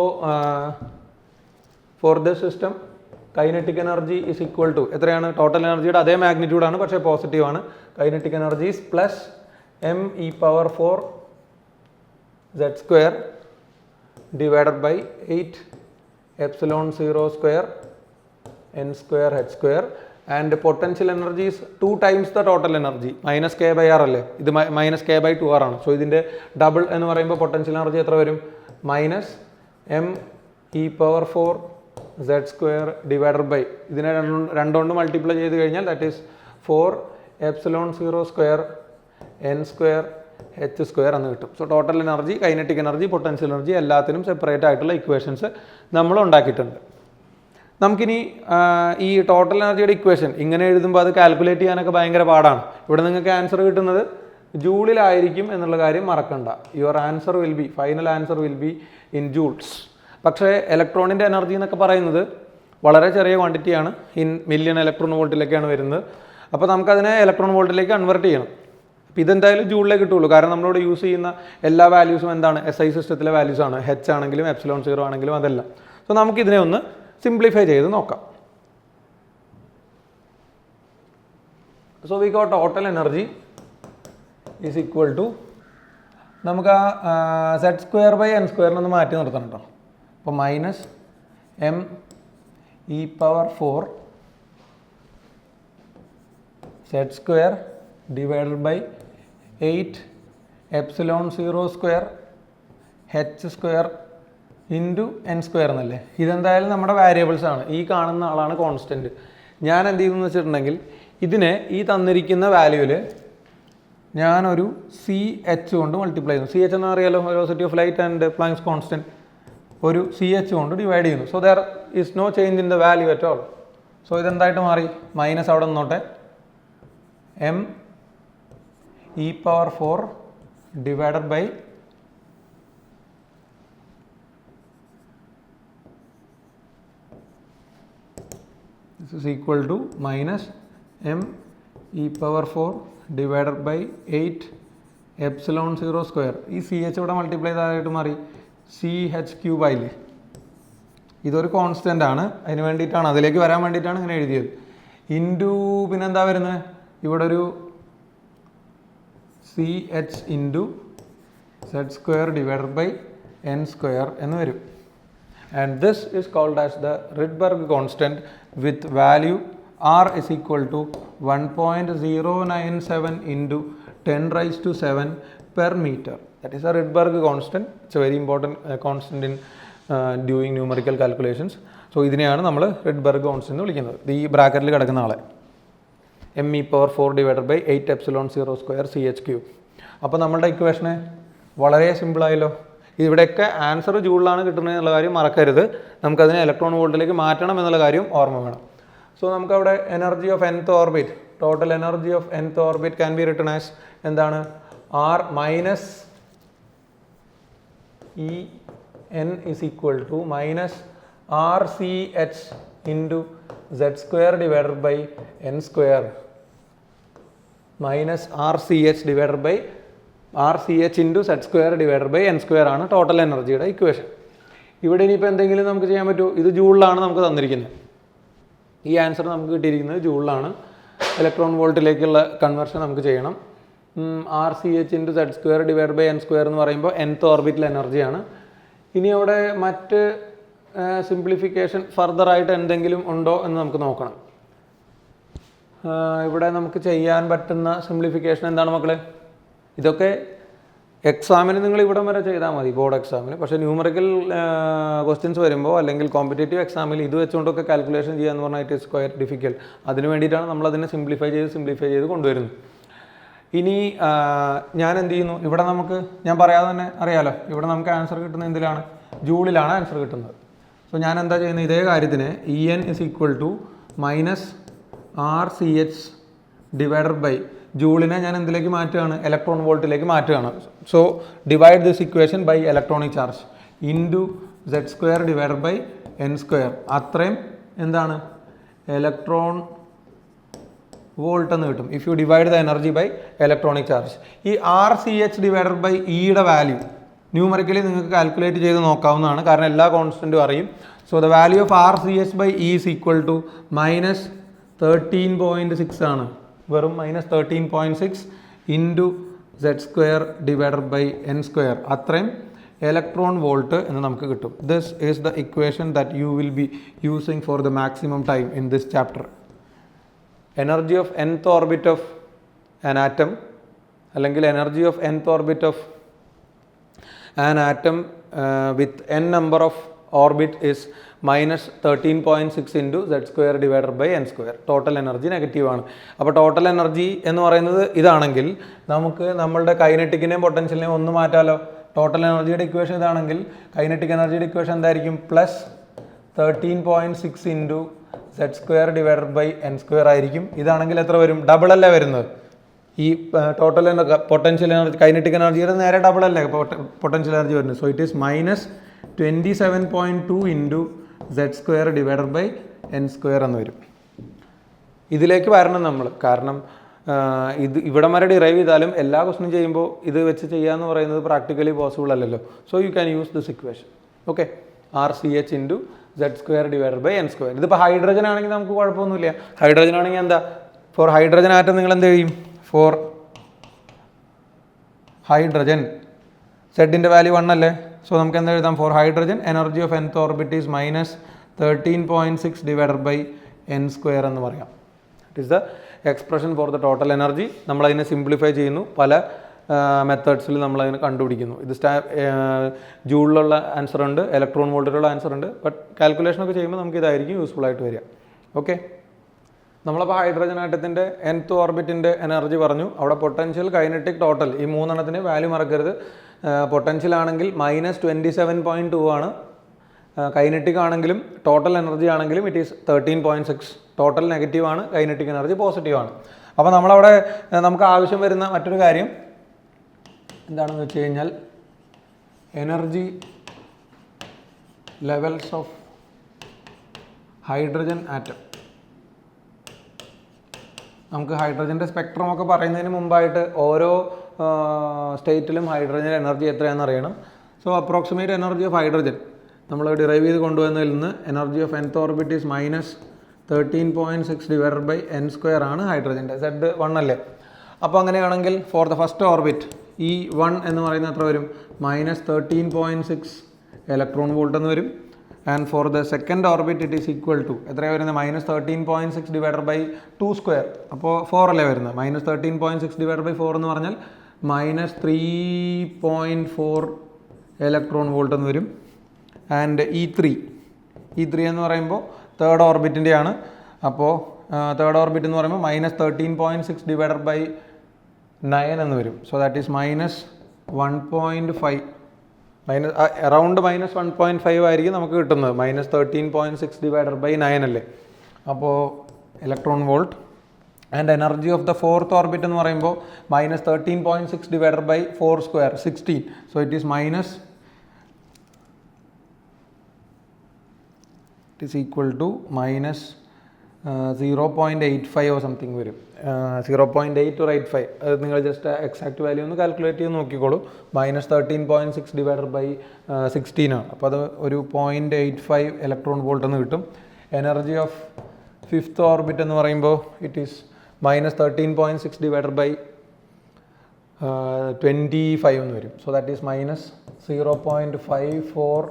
for the system kinetic energy is equal to എത്രയാണ്? ടോട്ടൽ എനർജിയുടെ അതേ മാഗ്നിറ്റ്യൂഡാണ്, പക്ഷേ പോസിറ്റീവ് ആണ്. Kinetic energy is plus M E power 4 Z square divided by 8ε0 square n square h square. And potential energy is 2 times the total energy. Minus K by R അല്ലേ, ഇത് minus K by 2r ആണ്. So ഇതിൻ്റെ double എന്ന് പറയുമ്പോൾ potential energy എത്ര വരും? Minus M E power 4 Z square divided by ഇതിനെ രണ്ടുകൊണ്ട് മൾട്ടിപ്ലൈ ചെയ്ത് കഴിഞ്ഞാൽ that is 4ε0 square n square h square എന്ന് കിട്ടും. So total energy, kinetic energy, potential energy എല്ലാത്തിനും സെപ്പറേറ്റ് ആയിട്ടുള്ള ഇക്വേഷൻസ് നമ്മൾ ഉണ്ടാക്കിയിട്ടുണ്ട്. നമുക്കിനി ഈ ടോട്ടൽ എനർജിയുടെ ഇക്വേഷൻ ഇങ്ങനെ എഴുതുമ്പോൾ അത് കാൽക്കുലേറ്റ് ചെയ്യാനൊക്കെ ഭയങ്കര പാടാണ്. ഇവിടെ നിങ്ങൾക്ക് ആൻസർ കിട്ടുന്നത് ജൂളിലായിരിക്കും എന്നുള്ള കാര്യം മറക്കണ്ട. Your answer will be, final answer will be in joules. പക്ഷേ ഇലക്ട്രോണിൻ്റെ എനർജി എന്നൊക്കെ പറയുന്നത് വളരെ ചെറിയ ക്വാണ്ടിറ്റിയാണ്. ഇൻ മില്യൺ ഇലക്ട്രോൺ വോൾട്ടിലേക്കാണ് വരുന്നത്. അപ്പോൾ നമുക്കതിനെ ഇലക്ട്രോൺ വോൾട്ടിലേക്ക് കൺവേർട്ട് ചെയ്യണം. അപ്പോൾ ഇതെന്തായാലും ജൂളിലേക്ക് കിട്ടുള്ളൂ. കാരണം നമ്മളിവിടെ യൂസ് ചെയ്യുന്ന എല്ലാ വാല്യൂസും എന്താണ്? SI സിസ്റ്റത്തിലെ വാല്യൂസ് ആണ്. h ആണെങ്കിലും ε0 ആണെങ്കിലും അതെല്ലാം. സോ നമുക്കിതിനെ ഒന്ന് സിംപ്ലിഫൈ ചെയ്ത് നോക്കാം. So we got total energy is equal to, നമുക്ക് ആ സെഡ് സ്ക്വയർ ബൈ എൻ സ്ക്വയറിനൊന്ന് മാറ്റി നിർത്തണം കേട്ടോ. അപ്പോൾ minus M E power 4 Z square divided by 8ε0 square h square into N square എന്നല്ലേ. ഇതെന്തായാലും നമ്മുടെ വാരിയബിൾസ് ആണ്. ഈ കാണുന്ന ആളാണ് കോൺസ്റ്റൻറ്റ്. ഞാൻ എന്ത് ചെയ്തെന്ന് വെച്ചിട്ടുണ്ടെങ്കിൽ ഇതിനെ ഈ തന്നിരിക്കുന്ന വാല്യൂവിൽ ഞാനൊരു സി എച്ച് കൊണ്ട് മൾട്ടിപ്ലൈ ചെയ്യുന്നു. സി എച്ച് എന്ന് അറിയാലോ, velocity of light and Planck's constant. ഒരു സി എച്ച് കൊണ്ട് ഡിവൈഡ് ചെയ്യുന്നു. So there is no change in the value at all. So ഇതെന്തായിട്ട് മാറി? മൈനസ് അവിടെ നിന്നോട്ടെ M E power 4 divided by this is equal to minus m e power 4 divided by 8 epsilon 0 square. ഈ C H ഇവിടെ multiply ചെയ്തായിട്ട് മാറി C H cube ആയില്ലേ. ഇതൊരു constant ആണ്, അതിന് വേണ്ടിയിട്ടാണ്, അതിലേക്ക് വരാൻ വേണ്ടിയിട്ടാണ് ഇങ്ങനെ എഴുതിയത്. ഇൻറ്റു പിന്നെന്താ വരുന്നത്? ഇവിടെ ഒരു C H into Z square divided by N square എന്ന് വരും. And this is called as the Rydberg constant with value r is equal to 1.097 into 10 raised to 7 per meter. That is a Rydberg constant. It's a very important constant in doing numerical calculations. So ഇതിനെയാണ് നമ്മൾ Rydberg constant എന്ന് വിളിക്കുന്നത്. ഈ ബ്രാക്കറ്റിൽ കിടക്കുന്ന ആളെ M E power 4 divided by 8 epsilon 0 square C H cube. അപ്പോൾ നമ്മളുടെ ഇക്വേഷന് വളരെ സിമ്പിളായല്ലോ. ഇവിടെയൊക്കെ ആൻസർ ജൂളിലാണ് കിട്ടുന്നത് എന്നുള്ള കാര്യം മറക്കരുത്. നമുക്കതിനെ ഇലക്ട്രോൺ വോൾട്ടിലേക്ക് മാറ്റണം എന്നുള്ള കാര്യം ഓർമ്മ വേണം. സോ നമുക്കവിടെ energy of nth orbit, total energy of nth orbit can be written as എന്താണ്? R minus E N is equal to minus R C H into Z square divided by N square minus R C H divided by R C H into Z square divided by N square ആണ് total എനർജിയുടെ equation. ഇവിടെ ഇനിയിപ്പോൾ എന്തെങ്കിലും നമുക്ക് ചെയ്യാൻ പറ്റുമോ? ഇത് ജൂളിലാണ് നമുക്ക് തന്നിരിക്കുന്നത്. ഈ ആൻസർ നമുക്ക് കിട്ടിയിരിക്കുന്നത് ജൂളിലാണ്. ഇലക്ട്രോൺ വോൾട്ടിലേക്കുള്ള കൺവേർഷൻ നമുക്ക് ചെയ്യണം. R C H into Z square divide by N square എന്ന് പറയുമ്പോൾ nth ഓർബിറ്റൽ എനർജിയാണ്. ഇനി അവിടെ മറ്റ് സിംപ്ലിഫിക്കേഷൻ ഫർദറായിട്ട് എന്തെങ്കിലും ഉണ്ടോ എന്ന് നമുക്ക് നോക്കണം. ഇവിടെ നമുക്ക് ചെയ്യാൻ പറ്റുന്ന സിംപ്ലിഫിക്കേഷൻ എന്താണ് മക്കളെ? ഇതൊക്കെ എക്സാമിന് നിങ്ങൾ ഇവിടം വരെ ചെയ്താൽ മതി, ബോർഡ് എക്സാമിന്. പക്ഷേ ന്യൂമറിക്കൽ ക്വസ്റ്റ്യൻസ് വരുമ്പോൾ അല്ലെങ്കിൽ കോമ്പറ്റേറ്റീവ് എക്സാമിൽ ഇത് വെച്ചുകൊണ്ടൊക്കെ കാൽക്കുലേഷൻ ചെയ്യാന്ന് പറഞ്ഞാൽ ഇറ്റ് ഈസ് ക്വയറ്റ് ഡിഫിക്കൽട്ട്. അതിന് വേണ്ടിയിട്ടാണ് നമ്മളതിനെ സിംപ്ലിഫൈ ചെയ്ത് കൊണ്ടുവരുന്നത്. ഇനി ഞാൻ എന്ത് ചെയ്യുന്നു? ഇവിടെ നമുക്ക് ഞാൻ പറയാതെ തന്നെ അറിയാലോ, ഇവിടെ നമുക്ക് ആൻസർ കിട്ടുന്നത് എന്തിലാണ്? ജൂളിലാണ് ആൻസർ കിട്ടുന്നത്. സോ ഞാൻ എന്താ ചെയ്യുന്നത്? ഇതേ കാര്യത്തിന് E N is equal to minus R C H divided by ജൂളിനെ ഞാൻ എന്തിലേക്ക് മാറ്റുകയാണ്? ഇലക്ട്രോൺ വോൾട്ടിലേക്ക് മാറ്റുകയാണ്. So divide this equation by electronic charge into Z square divided by N square. അത്രയും എന്താണ്? ഇലക്ട്രോൺ വോൾട്ട് എന്ന് കിട്ടും if you divide the energy by electronic charge. ഈ R C H divided by ഇയുടെ വാല്യൂ ന്യൂമറിക്കലി നിങ്ങൾക്ക് calculate ചെയ്ത് നോക്കാവുന്നതാണ്, കാരണം എല്ലാ കോൺസ്റ്റൻറ്റും അറിയും. So the value of R C H by E is equal to minus 13.6 ആണ്. വെറും minus 13.6 into Z square divided by N square. അത്രയും ഇലക്ട്രോൺ വോൾട്ട് എന്ന് നമുക്ക് കിട്ടും. This is the equation that you will be using for the maximum time in this chapter. Energy of nth orbit of an atom അല്ലെങ്കിൽ energy of nth orbit of an atom with n number of orbit is minus 13.6 into Z square divided by N square. Total എനർജി നെഗറ്റീവാണ്. അപ്പോൾ total energy എന്ന് പറയുന്നത് ഇതാണെങ്കിൽ നമുക്ക് നമ്മളുടെ കൈനറ്റിക്കിനെയും പൊട്ടൻഷ്യലിനെയും ഒന്ന് മാറ്റാലോ. ടോട്ടൽ എനർജിയുടെ ഇക്വേഷൻ ഇതാണെങ്കിൽ കൈനറ്റിക് എനർജിയുടെ ഇക്വേഷൻ എന്തായിരിക്കും? Plus 13.6 into Z square divided by N square ആയിരിക്കും. ഇതാണെങ്കിൽ എത്ര വരും? ഡബിൾ അല്ലേ വരുന്നത്? ഈ ടോട്ടൽ പൊട്ടൻഷ്യൽ എനർജി കൈനറ്റിക് എനർജിയുടെ നേരെ ഡബിൾ അല്ലേ പൊട്ടൻഷ്യൽ എനർജി വരുന്നത്. So it is minus 27.2 into Z square divided by N square എന്ന് വരും. ഇതിലേക്ക് വരണം നമ്മൾ, കാരണം ഇത് ഇവിടം വരെ ഡിറൈവ് ചെയ്താലും എല്ലാ ക്വസ്റ്റ്യനും ചെയ്യുമ്പോൾ ഇത് വെച്ച് ചെയ്യാന്ന് പറയുന്നത് പ്രാക്ടിക്കലി പോസിബിൾ അല്ലല്ലോ. So you can use this equation. Okay, R C H into Z square divided by N square. ഇതിപ്പോൾ ഹൈഡ്രജൻ ആണെങ്കിൽ നമുക്ക് കുഴപ്പമൊന്നുമില്ല. ഹൈഡ്രജൻ ആണെങ്കിൽ എന്താ? ഫോർ ഹൈഡ്രജൻ ആറ്റം നിങ്ങൾ എന്ത് ചെയ്യും? ഫോർ ഹൈഡ്രജൻ സെഡിൻ്റെ വാല്യൂ 1 അല്ലേ? സോ നമുക്ക് എന്താ എഴുതാം? For hydrogen energy of nth orbit is minus 13.6 divided by N square എന്ന് പറയാം. It is the expression for the total energy. നമ്മളതിനെ സിംപ്ലിഫൈ ചെയ്യുന്നു, പല മെത്തേഡ്സിൽ നമ്മളതിനെ കണ്ടുപിടിക്കുന്നു. ഇത് ജൂളിലുള്ള ആൻസർ ഉണ്ട്, ഇലക്ട്രോൺ വോൾട്ടിലുള്ള ആൻസർ ഉണ്ട്. ബട്ട് കാൽക്കുലേഷനൊക്കെ ചെയ്യുമ്പോൾ നമുക്ക് ഇതായിരിക്കും യൂസ്ഫുൾ ആയിട്ട് വരിക. ഓക്കെ. നമ്മളപ്പോൾ ഹൈഡ്രജൻ ആറ്റത്തിൻ്റെ nth ഓർബിറ്റിൻ്റെ എനർജി പറഞ്ഞു. അവിടെ പൊട്ടൻഷ്യൽ, കൈനറ്റിക്, ടോട്ടൽ ഈ മൂന്നെണ്ണത്തിന് വാല്യൂ മറക്കരുത്. പൊട്ടൻഷ്യൽ ആണെങ്കിൽ -27.2 ആണ്. കൈനറ്റിക് ആണെങ്കിലും ടോട്ടൽ എനർജി ആണെങ്കിലും ഇറ്റ് ഈസ് 13.6. ടോട്ടൽ നെഗറ്റീവ് ആണ്, കൈനറ്റിക് എനർജി പോസിറ്റീവ് ആണ്. അപ്പോൾ നമ്മളവിടെ നമുക്ക് ആവശ്യം വരുന്ന മറ്റൊരു കാര്യം എന്താണെന്ന് വെച്ച് കഴിഞ്ഞാൽ energy levels of hydrogen atom. നമുക്ക് ഹൈഡ്രജൻ്റെ സ്പെക്ട്രം ഒക്കെ പറയുന്നതിന് മുമ്പായിട്ട് ഓരോ സ്റ്റേറ്റിലും ഹൈഡ്രജൻ എനർജി എത്രയാണെന്ന് അറിയണം. So approximate energy of hydrogen നമ്മൾ ഡിറൈവ് ചെയ്ത് കൊണ്ടുവന്നതിൽ നിന്ന് energy of nth orbit is -13.6 divided by n² ആണ് ഹൈഡ്രജൻ്റെ. Z1 അല്ലേ? അപ്പോൾ അങ്ങനെയാണെങ്കിൽ ഫോർ ദ ഫസ്റ്റ് ഓർബിറ്റ് ഈ 1 എന്ന് പറയുന്നത് എത്ര വരും? -13.6 ഇലക്ട്രോൺ വോൾട്ട് എന്ന് വരും. And for the second orbit it is equal to എത്രയാണ് വരുന്നത്? -13.6 ഡിവൈഡഡ് ബൈ 2². അപ്പോൾ 4 അല്ലേ വരുന്നത്? -13.6 ഡിവൈഡഡ് ബൈ 4 എന്ന് പറഞ്ഞാൽ -3.4 ഇലക്ട്രോൺ വോൾട്ട് എന്ന് വരും. ആൻഡ് E3 എന്ന് പറയുമ്പോൾ തേർഡ് ഓർബിറ്റിൻ്റെയാണ്. അപ്പോൾ തേർഡ് ഓർബിറ്റ് എന്ന് പറയുമ്പോൾ -13.6 ഡിവൈഡഡ് ബൈ 9 എന്ന് വരും. സോ ദാറ്റ് ഈസ് -1.5 അറൗണ്ട് -1.5 ആയിരിക്കും നമുക്ക് കിട്ടുന്നത്. -13.6 ഡിവൈഡഡ് ബൈ 9 അല്ലേ? അപ്പോൾ electron volt. And energy of the fourth orbit എന്ന് പറയുമ്പോൾ -13.6 divided by 4² 16. So it is equal to -0.85 or something വരും. 0.8 or 85. അത് നിങ്ങൾ ജസ്റ്റ് എക്സാക്ട് വാല്യൂ ഒന്ന് കാൽക്കുലേറ്റ് ചെയ്ത് നോക്കിക്കോളൂ. -13.6 ഡിവൈഡഡ് ബൈ 16 ആണ്. അപ്പോൾ അത് ഒരു 0.85 ഇലക്ട്രോൺ വോൾട്ട് എന്ന് കിട്ടും. എനർജി ഓഫ് ഫിഫ്ത്ത് ഓർബിറ്റ് എന്ന് പറയുമ്പോൾ ഇറ്റ് ഈസ് -13.6 ഡിവൈഡഡ് ബൈ 25 എന്ന് വരും. So that is -0.54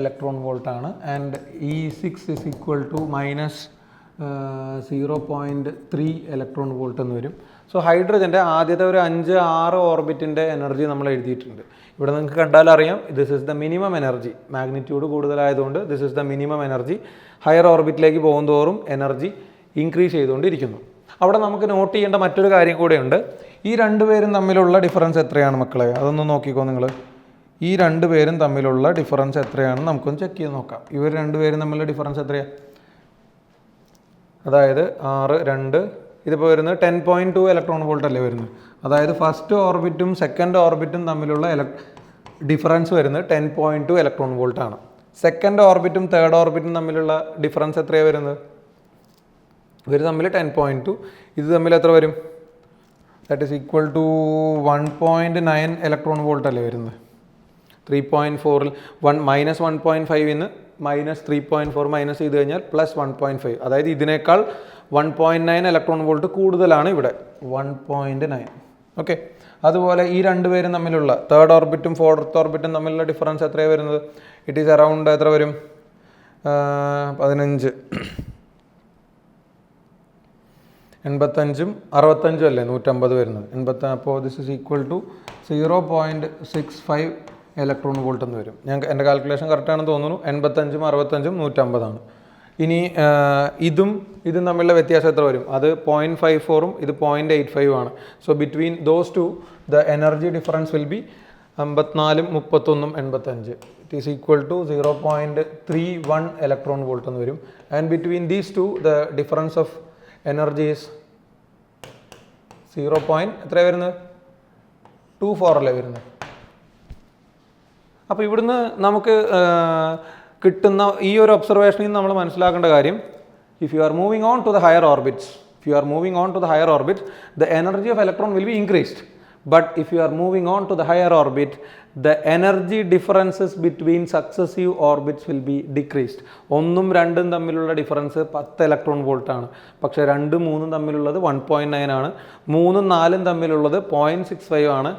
electron volt ആണ്. And E6 is equal to -0.3 electron volt എന്ന് വരും. സോ ഹൈഡ്രജൻ്റെ ആദ്യത്തെ ഒരു 5-6 ഓർബിറ്റിൻ്റെ എനർജി നമ്മൾ എഴുതിയിട്ടുണ്ട്. ഇവിടെ നിങ്ങൾക്ക് കണ്ടാൽ അറിയാം, this is the minimum energy. Magnitude കൂടുതലായതുകൊണ്ട് this is the minimum energy. Higher ഓർബിറ്റിലേക്ക് പോകുന്തോറും എനർജി ഇൻക്രീസ് ചെയ്തുകൊണ്ടിരിക്കുന്നു. അവിടെ നമുക്ക് നോട്ട് ചെയ്യേണ്ട മറ്റൊരു കാര്യം കൂടെയുണ്ട്. ഈ രണ്ടുപേരും തമ്മിലുള്ള ഡിഫറൻസ് എത്രയാണ് മക്കളെ? അതൊന്ന് നോക്കിക്കോ നിങ്ങൾ. ഈ രണ്ടുപേരും തമ്മിലുള്ള ഡിഫറൻസ് എത്രയാണെന്ന് നമുക്കൊന്ന് ചെക്ക് ചെയ്ത് നോക്കാം. ഇവർ രണ്ടുപേരും തമ്മിലുള്ള ഡിഫറൻസ് എത്രയാണ്? അതായത് 6, 2 ഇതിപ്പോൾ വരുന്നത് 10.2 ഇലക്ട്രോൺ വോൾട്ട് അല്ലേ വരുന്നത്? അതായത് ഫസ്റ്റ് ഓർബിറ്റും സെക്കൻഡ് ഓർബിറ്റും തമ്മിലുള്ള ഡിഫറൻസ് വരുന്നത് 10.2 ഇലക്ട്രോൺ വോൾട്ട് ആണ്. സെക്കൻഡ് ഓർബിറ്റും തേർഡ് ഓർബിറ്റും തമ്മിലുള്ള ഡിഫറൻസ് എത്രയാണ് വരുന്നത്? ഇവർ തമ്മിൽ 10.2, ഇത് തമ്മിൽ എത്ര വരും? That is equal to 1.9 electron volt അല്ലേ വരുന്നത്? 3.4ൽ -1.5 -3.4 മൈനസ് ചെയ്ത് കഴിഞ്ഞാൽ +1.5. അതായത് ഇതിനേക്കാൾ 1.9 ഇലക്ട്രോൺ വോൾട്ട് കൂടുതലാണ് ഇവിടെ, 1.9. ഓക്കെ. അതുപോലെ ഈ രണ്ടുപേരും തമ്മിലുള്ള തേർഡ് ഓർബിറ്റും ഫോർത്ത് ഓർബിറ്റും തമ്മിലുള്ള ഡിഫറൻസ് എത്രയാണ് വരുന്നത്? ഇറ്റ് ഈസ് അറൗണ്ട് എത്ര വരും? 15. 85ഉം 65ഉം അല്ലേ 150 വരുന്നത്? 80. അപ്പോൾ this is equal to 0.65 electron volt എന്ന് വരും. എൻ്റെ കാൽക്കുലേഷൻ കറക്റ്റാണെന്ന് തോന്നുന്നു. 85ഉം 65ഉം 150ആണ്. ഇനി ഇതും തമ്മിലുള്ള വ്യത്യാസം എത്ര വരും? അത് 0.54ഉം ഇത് 0.85 ആണ്. So between those two the energy difference will be 54ഉം 31ഉം 85. It is equal to 0.31 electron volt എന്ന് വരും. And between these two the difference of energy is 0. എത്രയാണ് വരുന്നത്? 24 അല്ലേ വരുന്നത്? അപ്പോൾ ഇവിടുന്ന് നമുക്ക് കിട്ടുന്ന ഈ ഒരു ഒബ്സർവേഷനിൽ നമ്മൾ മനസ്സിലാക്കേണ്ട കാര്യം, if you are moving on to the higher orbits, the energy of electron will be increased. But if you are moving on to the higher orbit, the energy differences between successive orbits will be decreased. 1ഉം 2ഉം തമ്മിലുള്ള difference 10 electron volt ആണ്. പക്ഷേ 2ഉം 3ഉം തമ്മിലുള്ളത് 1.9 ആണ്. 3ഉം 4ഉം തമ്മിലുള്ളത് 0.65 ആണ്.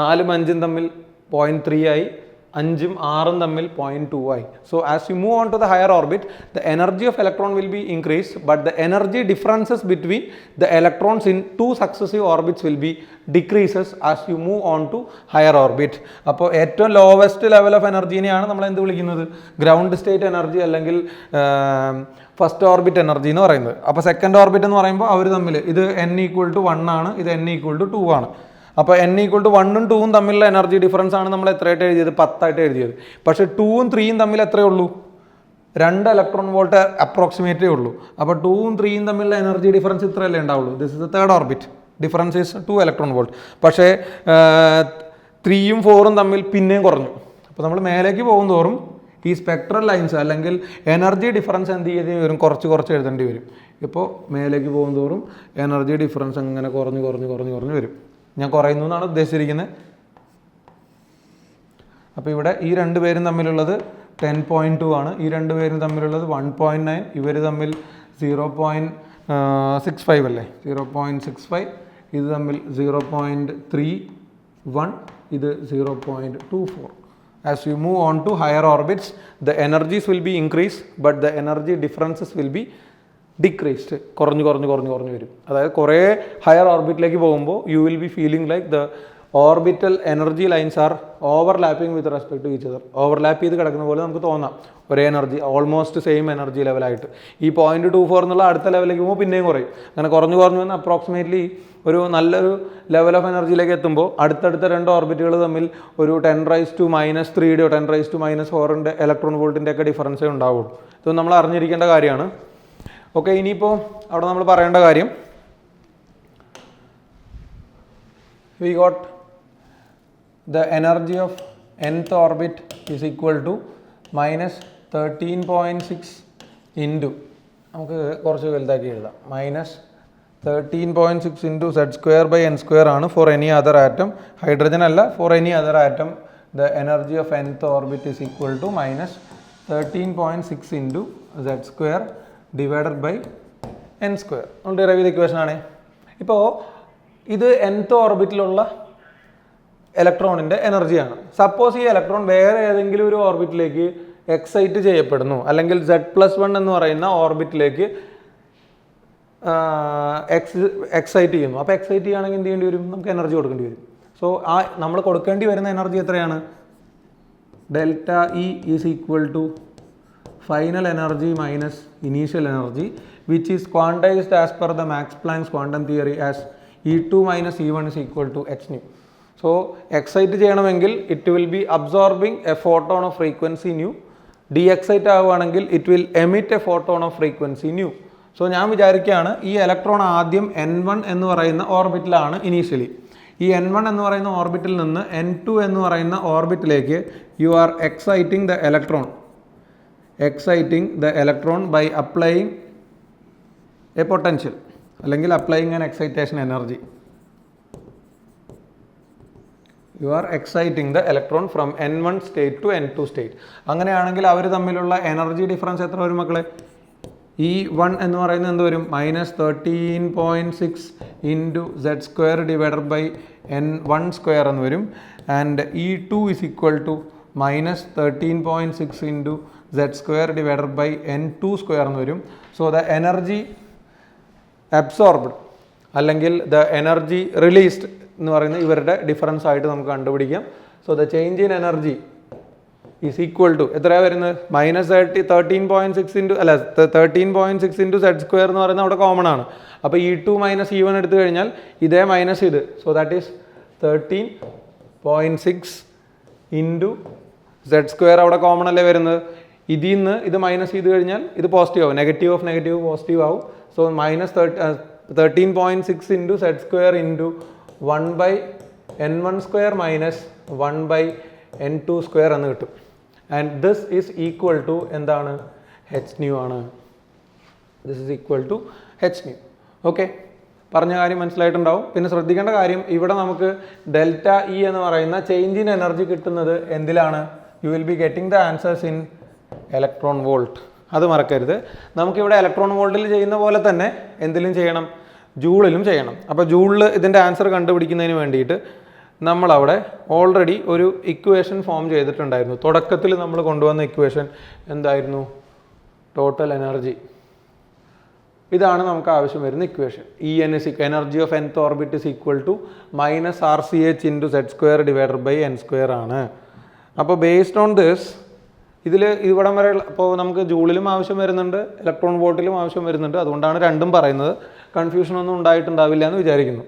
4ഉം 5ഉം തമ്മിൽ 0.3 ആയി. അഞ്ചും ആറും തമ്മിൽ 0.2 ആയി. So as you move on to the higher orbit the energy of electron will be increase but the energy differences between the electrons in two successive orbits will be decreases as you move on to higher orbit. അപ്പോൾ ഏറ്റവും lowest level of എനർജീനെയാണ് നമ്മൾ എന്ത് വിളിക്കുന്നത്? Ground state energy അല്ലെങ്കിൽ first orbit energy എന്ന് പറയുന്നത്. അപ്പോൾ സെക്കൻഡ് ഓർബിറ്റ് എന്ന് പറയുമ്പോൾ അവർ തമ്മിൽ ഇത് n=1 ആണ്, ഇത് n=2 ആണ്. അപ്പോൾ n=1ഉം 2ഉം തമ്മിലുള്ള എനർജി ഡിഫറൻസ് ആണ് നമ്മൾ എത്രയായിട്ട് എഴുതിയത്? 10 ആയിട്ട് എഴുതിയത്. പക്ഷേ 2ഉം 3ഉം തമ്മിൽ എത്രയേ ഉള്ളൂ? 2 ഇലക്ട്രോൺ വോൾട്ട് അപ്രോക്സിമേറ്റേ ഉള്ളൂ. അപ്പോൾ 2ഉം 3ഉം തമ്മിലുള്ള എനർജി ഡിഫറൻസ് ഇത്രയല്ലേ ഉണ്ടാവുള്ളൂ? This is the third orbit, difference is 2 electron volt. പക്ഷേ 3ഉം 4ഉം തമ്മിൽ പിന്നെയും കുറഞ്ഞു. അപ്പോൾ നമ്മൾ മേലേക്ക് പോകും തോറും ഈ സ്പെക്ട്രൽ ലൈൻസ് അല്ലെങ്കിൽ എനർജി ഡിഫറൻസ് എന്ത് ചെയ്യേണ്ടി വരും? കുറച്ച് എഴുതേണ്ടി വരും. ഇപ്പോൾ മേലേക്ക് പോകും തോറും എനർജി ഡിഫറൻസ് അങ്ങനെ കുറഞ്ഞ് വരും. ഞാൻ കുറയുന്നു എന്നാണ് ഉദ്ദേശിച്ചിരിക്കുന്നത്. അപ്പോൾ ഇവിടെ ഈ രണ്ട് പേരും തമ്മിലുള്ളത് 10.2 ആണ്, ഈ രണ്ട് പേരും തമ്മിലുള്ളത് 1.9, ഇവർ തമ്മിൽ 0.65 അല്ലേ, 0.65, ഇത് തമ്മിൽ 0.31, ഇത് 0.24. As you move on to higher orbits, the energies will be increased, but the energy differences will be decreased. കുറഞ്ഞു വരും. അതായത് കുറേ ഹയർ ഓർബിറ്റിലേക്ക് പോകുമ്പോൾ you will be feeling like the orbital energy lines are overlapping with respect to each other. Overlap ചെയ്ത് കിടക്കുന്ന പോലെ നമുക്ക് തോന്നാം. ഒരേ എനർജി, ഓൾമോസ്റ്റ് സെയിം എനർജി ലെവലായിട്ട്. ഈ 0.24 എന്നുള്ള അടുത്ത ലെവലിലേക്ക് പോകുമ്പോൾ പിന്നെയും കുറയും. അങ്ങനെ കുറഞ്ഞു വന്ന് അപ്രോക്സിമേറ്റ്ലി ഒരു നല്ലൊരു ലെവൽ ഓഫ് എനർജിയിലേക്ക് എത്തുമ്പോൾ അടുത്തടുത്ത രണ്ട് ഓർബിറ്റുകൾ തമ്മിൽ ഒരു 10⁻³ 10⁻4 ഇലക്ട്രോൺ വോൾട്ടിൻ്റെ ഒക്കെ ഡിഫറൻസേ ഉണ്ടാവുള്ളൂ. ഇതൊന്നും നമ്മൾ അറിഞ്ഞിരിക്കേണ്ട കാര്യമാണ്. ഓക്കെ, ഇനിയിപ്പോൾ അവിടെ നമ്മൾ പറയേണ്ട കാര്യം, we got the energy of nth orbit is equal to -13.6 into, നമുക്ക് കുറച്ച് വലുതാക്കി എഴുതാം, -13.6 into z²/n² ആണ് for any other atom. Hydrogen അല്ല, for any other atom the energy of nth orbit is equal to -13.6 into z² divided by n². നമ്മൾ derive ചെയ്ത equation ആണ്. ഇപ്പോൾ ഇത് nth ഓർബിറ്റിലുള്ള ഇലക്ട്രോണിൻ്റെ എനർജിയാണ്. സപ്പോസ് ഈ ഇലക്ട്രോൺ വേറെ ഏതെങ്കിലും ഒരു ഓർബിറ്റിലേക്ക് എക്സൈറ്റ് ചെയ്യപ്പെടുന്നു, അല്ലെങ്കിൽ Z+1 എന്ന് പറയുന്ന ഓർബിറ്റിലേക്ക് എക്സൈറ്റ് ചെയ്യുന്നു. അപ്പോൾ എക്സൈറ്റ് ചെയ്യുകയാണെങ്കിൽ എന്ത് ചെയ്യേണ്ടി വരും? നമുക്ക് എനർജി കൊടുക്കേണ്ടി വരും. സോ ആ നമ്മൾ കൊടുക്കേണ്ടി വരുന്ന എനർജി എത്രയാണ്? ΔE is equal to final energy minus initial energy, which is quantised as per the Max Planck's quantum theory as E2 minus E1 is equal to h nu. So excite ചെയ്യണമെങ്കിൽ it will be absorbing a photon of frequency nu. Excite ആവുകയാണെങ്കിൽ it will emit a photon of frequency nu. So ഞാൻ വിചാരിക്കുകയാണ് ഈ electron ആദ്യം n1 എന്ന് പറയുന്ന ഓർബിറ്റിലാണ് initially. ഈ n1 എന്ന് പറയുന്ന ഓർബിറ്റിൽ നിന്ന് n2 എന്ന് പറയുന്ന ഓർബിറ്റിലേക്ക് you are exciting the electron by applying a potential, അല്ലെങ്കിൽ applying an excitation energy. You are exciting the electron from n1 state to n2 state. അങ്ങനെയാണെങ്കിൽ അവർ തമ്മിലുള്ള എനർജി ഡിഫറൻസ് എത്ര വരും മക്കളെ? E1 എന്ന് പറയുന്നത് എന്ത് വരും? -13.6 into z² divided by n1² എന്ന് വരും. And E2 is equal to -13.6 into z² divided by n2² എന്ന് വരും. സോ ദ എനർജി അബ്സോർബ്ഡ് അല്ലെങ്കിൽ ദ എനർജി റിലീസ്ഡ് എന്ന് പറയുന്നത് ഇവരുടെ ഡിഫറൻസ് ആയിട്ട് നമുക്ക് കണ്ടുപിടിക്കാം. So the change in energy is equal to എത്രയാണ് വരുന്നത്? -13.6 into അല്ല 13.6 into z² എന്ന് പറയുന്നത് അവിടെ കോമൺ ആണ്. അപ്പോൾ E2 മൈനസ് E1 എടുത്തു കഴിഞ്ഞാൽ ഇതേ മൈനസ് ഇത്, so that is 13.6 into z² അവിടെ കോമൺ അല്ലേ വരുന്നത്. ഇതിൽ നിന്ന് ഇത് മൈനസ് ചെയ്ത് കഴിഞ്ഞാൽ ഇത് പോസിറ്റീവ് ആവും, നെഗറ്റീവ് ഓഫ് നെഗറ്റീവ് പോസിറ്റീവ് ആവും. So -13.6 into z² into 1/n1² minus 1/n2² എന്ന് കിട്ടും. And this is equal to എന്താണ്? h nu ആണ്. This is equal to h nu. Okay, പറഞ്ഞ കാര്യം മനസ്സിലായിട്ടുണ്ടാവും. പിന്നെ ശ്രദ്ധിക്കേണ്ട കാര്യം, ഇവിടെ നമുക്ക് ΔE എന്ന് പറയുന്ന ചേഞ്ച് ഇൻ എനർജി കിട്ടുന്നത് എന്തിലാണ്? You will be getting the answers in electron volt. അത് മറക്കരുത്. നമുക്കിവിടെ ഇലക്ട്രോൺ വോൾട്ടിൽ ചെയ്യുന്ന പോലെ തന്നെ എന്തിലും ചെയ്യണം? ജൂളിലും ചെയ്യണം. അപ്പോൾ ജൂളിൽ ഇതിൻ്റെ ആൻസർ കണ്ടുപിടിക്കുന്നതിന് വേണ്ടിയിട്ട് നമ്മളവിടെ ഓൾറെഡി ഒരു ഇക്വേഷൻ ഫോം ചെയ്തിട്ടുണ്ടായിരുന്നു. തുടക്കത്തിൽ നമ്മൾ കൊണ്ടുവന്ന ഇക്വേഷൻ എന്തായിരുന്നു? Total energy. ഇതാണ് നമുക്ക് ആവശ്യം വരുന്ന equation. EN is energy of nth orbit is equal to -RCH into Z² divided by n² ആണ്. അപ്പോൾ ബേസ്ഡ് ഓൺ ദിസ് ഇതിൽ ഇവിടം വരെ ഇപ്പോൾ നമുക്ക് ജൂളിലും ആവശ്യം വരുന്നുണ്ട്, ഇലക്ട്രോൺ വോൾട്ടിലും ആവശ്യം വരുന്നുണ്ട്. അതുകൊണ്ടാണ് രണ്ടും പറയുന്നത്. കൺഫ്യൂഷനൊന്നും ഉണ്ടായിട്ടുണ്ടാവില്ല എന്ന് വിചാരിക്കുന്നു.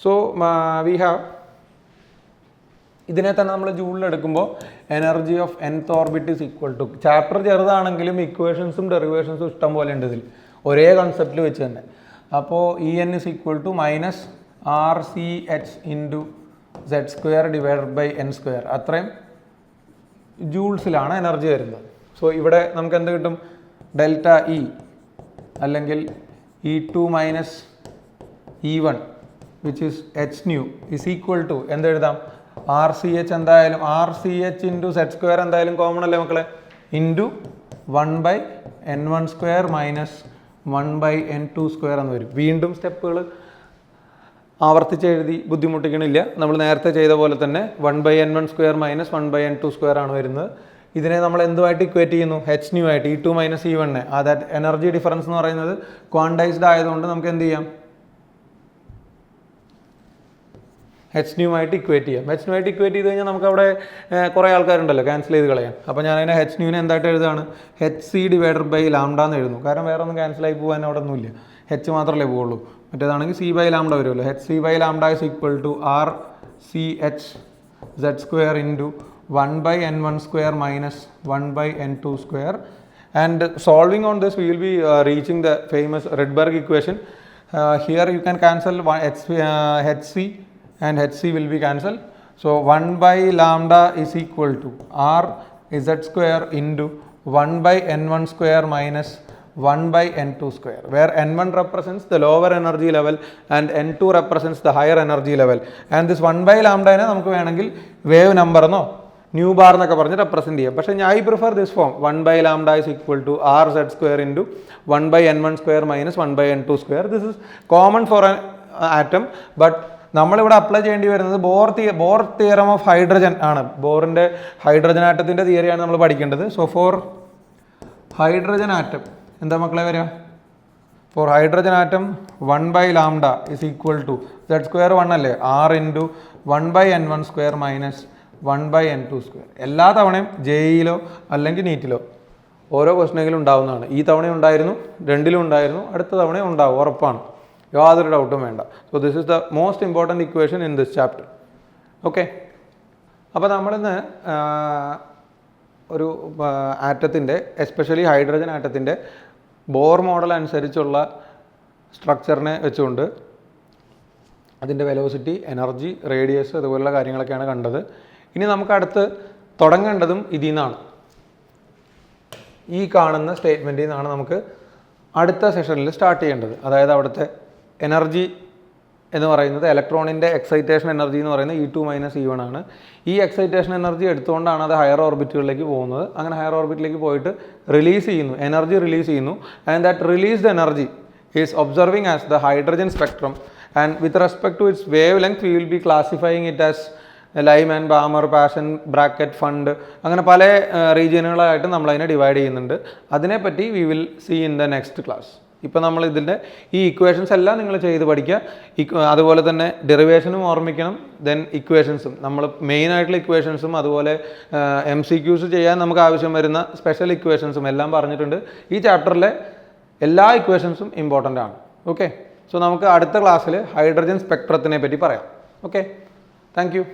സോ വി ഹാവ് ഇതിനെ തന്നെ നമ്മൾ ജൂളിലെടുക്കുമ്പോൾ energy of nth orbit is equal to, chapter ചെറുതാണെങ്കിലും ഇക്വേഷൻസും ഡെറിവേഷൻസും ഇഷ്ടം പോലെ ഉണ്ട് ഇതിൽ, ഒരേ കൺസെപ്റ്റിൽ വെച്ച് തന്നെ. അപ്പോൾ EN is equal to -RCH into Z² divided by n². അത്രയും ജൂൾസിലാണ് എനർജി വരുന്നത്. സോ ഇവിടെ നമുക്ക് എന്ത് കിട്ടും? ഡെൽറ്റ E അല്ലെങ്കിൽ E2 minus E1 which is hν is equal to എന്തെഴുതാം? RCH എന്തായാലും RCH ഇൻറ്റു Z² എന്തായാലും കോമൺ അല്ലേ മക്കളെ? ഇൻറ്റു 1/n1² മൈനസ് 1/n2² എന്ന് വരും. വീണ്ടും സ്റ്റെപ്പുകൾ ആവർത്തിച്ച് എഴുതി ബുദ്ധിമുട്ടിക്കണില്ല. നമ്മൾ നേരത്തെ ചെയ്ത പോലെ തന്നെ 1/n1² മൈനസ് 1/n2² ആണ് വരുന്നത്. ഇതിനെ നമ്മൾ എന്തുമായിട്ട് ഇക്വേറ്റ് ചെയ്യുന്നു? hν ആയിട്ട്, E2 മൈനസ് E1. അതായത് എനർജി ഡിഫറൻസ് എന്ന് പറയുന്നത് ക്വാണ്ടൈസ്ഡ് ആയതുകൊണ്ട് നമുക്ക് എന്ത് ചെയ്യാം? hν ആയിട്ട് ഇക്വേറ്റ് ചെയ്യാം. hν ആയിട്ട് ഇക്വേറ്റ് ചെയ്ത് കഴിഞ്ഞാൽ നമുക്ക് അവിടെ കുറേ ആൾക്കാരുണ്ടല്ലോ ക്യാൻസൽ ചെയ്ത് കളയാൻ. അപ്പോൾ ഞാൻ അതിനെ hν എന്തായിട്ട് എഴുതുകയാണ്? hc ഡിവൈഡഡ് ബൈ ലാംഡ എന്ന് എഴുതുന്നു. കാരണം വേറെ ഒന്നും ക്യാൻസലായി പോകാൻ അവിടെ ഒന്നുമില്ല, h മാത്രമല്ലേ പോവുള്ളൂ. മറ്റേതാണെങ്കിൽ c ബൈ ലാംഡ വരുമല്ലോ. hc by lambda is equal to RCH Z² into 1/n1² minus 1/n2². And solving on this we will be reaching the famous Rydberg equation. Here you can cancel hc and hc will be cancelled. So 1/λ is equal to RZ² into 1/n1² minus 1/n2², where n1 represents the lower energy level and n2 represents the higher energy level. And this 1/λ നമുക്ക് വേണമെങ്കിൽ wave number എന്നോ nu bar എന്നൊക്കെ പറഞ്ഞ് represent ചെയ്യാം. പക്ഷേ I prefer this form 1/λ is equal to RZ² into 1/n1² minus 1/n2². This is common for an atom, but നമ്മളിവിടെ apply ചെയ്യേണ്ടി വരുന്നത് ബോർ തിയറം ഓഫ് ഹൈഡ്രജൻ ആണ്. ബോറിൻ്റെ ഹൈഡ്രജൻ ആറ്റത്തിൻ്റെ തിയറിയാണ് നമ്മൾ പഠിക്കേണ്ടത്. സോ ഫോർ ഹൈഡ്രജൻ ആറ്റം എന്താ മക്കളെ വരിക? For hydrogen atom 1/λ is equal to Z² 1 അല്ലേ, R into 1/n1² minus 1/n2². എല്ലാ തവണയും ജെയിലോ അല്ലെങ്കിൽ നീറ്റിലോ ഓരോ ക്വസ്റ്റനെങ്കിലും ഉണ്ടാവുന്നതാണ്. ഈ തവണയും ഉണ്ടായിരുന്നു, രണ്ടിലും ഉണ്ടായിരുന്നു, അടുത്ത തവണയും ഉണ്ടാവും, ഉറപ്പാണ്, യാതൊരു ഡൗട്ടും വേണ്ട. So this is the most important equation in this chapter. Okay, അപ്പോൾ നമ്മളിന്ന് ഒരു ആറ്റത്തിൻ്റെ, എസ്പെഷ്യലി ഹൈഡ്രജൻ ആറ്റത്തിൻ്റെ ബോർ മോഡൽ അനുസരിച്ചുള്ള സ്ട്രക്ചറിനെ വെച്ചുകൊണ്ട് അതിൻ്റെ വെലോസിറ്റി, എനർജി, റേഡിയസ് അതുപോലുള്ള കാര്യങ്ങളൊക്കെയാണ് കണ്ടത്. ഇനി നമുക്ക് അടുത്ത് തുടങ്ങേണ്ടതും ഇതിൽ നിന്നാണ്. ഈ കാണുന്ന സ്റ്റേറ്റ്മെൻറ്റിൽ നിന്നാണ് നമുക്ക് അടുത്ത സെഷനിൽ സ്റ്റാർട്ട് ചെയ്യേണ്ടത്. അതായത് അവിടുത്തെ എനർജി എന്ന് പറയുന്നത്, ഇലക്ട്രോണിൻ്റെ എക്സൈറ്റേഷൻ എനർജി എന്ന് പറയുന്നത് E2 മൈനസ് E1 ആണ്. ഈ എക്സൈറ്റേഷൻ എനർജി എടുത്തുകൊണ്ടാണ് അത് ഹയർ ഓർബിറ്റുകളിലേക്ക് പോകുന്നത്. അങ്ങനെ ഹയർ ഓർബിറ്റിലേക്ക് പോയിട്ട് റിലീസ് ചെയ്യുന്നു, എനർജി റിലീസ് ചെയ്യുന്നു. And that released energy is observing as the hydrogen spectrum. And with respect to its wavelength we will be classifying it as Lyman, Balmer, Paschen, Brackett, Pfund, അങ്ങനെ പല റീജിയനുകളായിട്ട് നമ്മളതിനെ divide ചെയ്യുന്നുണ്ട്. അതിനെപ്പറ്റി we will see in the next class. ഇപ്പോൾ നമ്മൾ ഇതിൻ്റെ ഈ ഇക്വേഷൻസ് എല്ലാം നിങ്ങൾ ചെയ്ത് പഠിക്കുക. അതുപോലെ തന്നെ ഡെറിവേഷനും ഓർമ്മിക്കണം, ദെൻ ഇക്വേഷൻസും. നമ്മൾ മെയിൻ ആയിട്ടുള്ള ഇക്വേഷൻസും അതുപോലെ MCQs ചെയ്യാൻ നമുക്ക് ആവശ്യം വരുന്ന സ്പെഷ്യൽ ഇക്വേഷൻസും എല്ലാം പറഞ്ഞിട്ടുണ്ട്. ഈ ചാപ്റ്ററിലെ എല്ലാ ഇക്വേഷൻസും ഇമ്പോർട്ടൻ്റ് ആണ്. ഓക്കെ, സോ നമുക്ക് അടുത്ത ക്ലാസ്സിൽ ഹൈഡ്രജൻ സ്പെക്ട്രത്തിനെ പറ്റി പറയാം. Okay, thank you.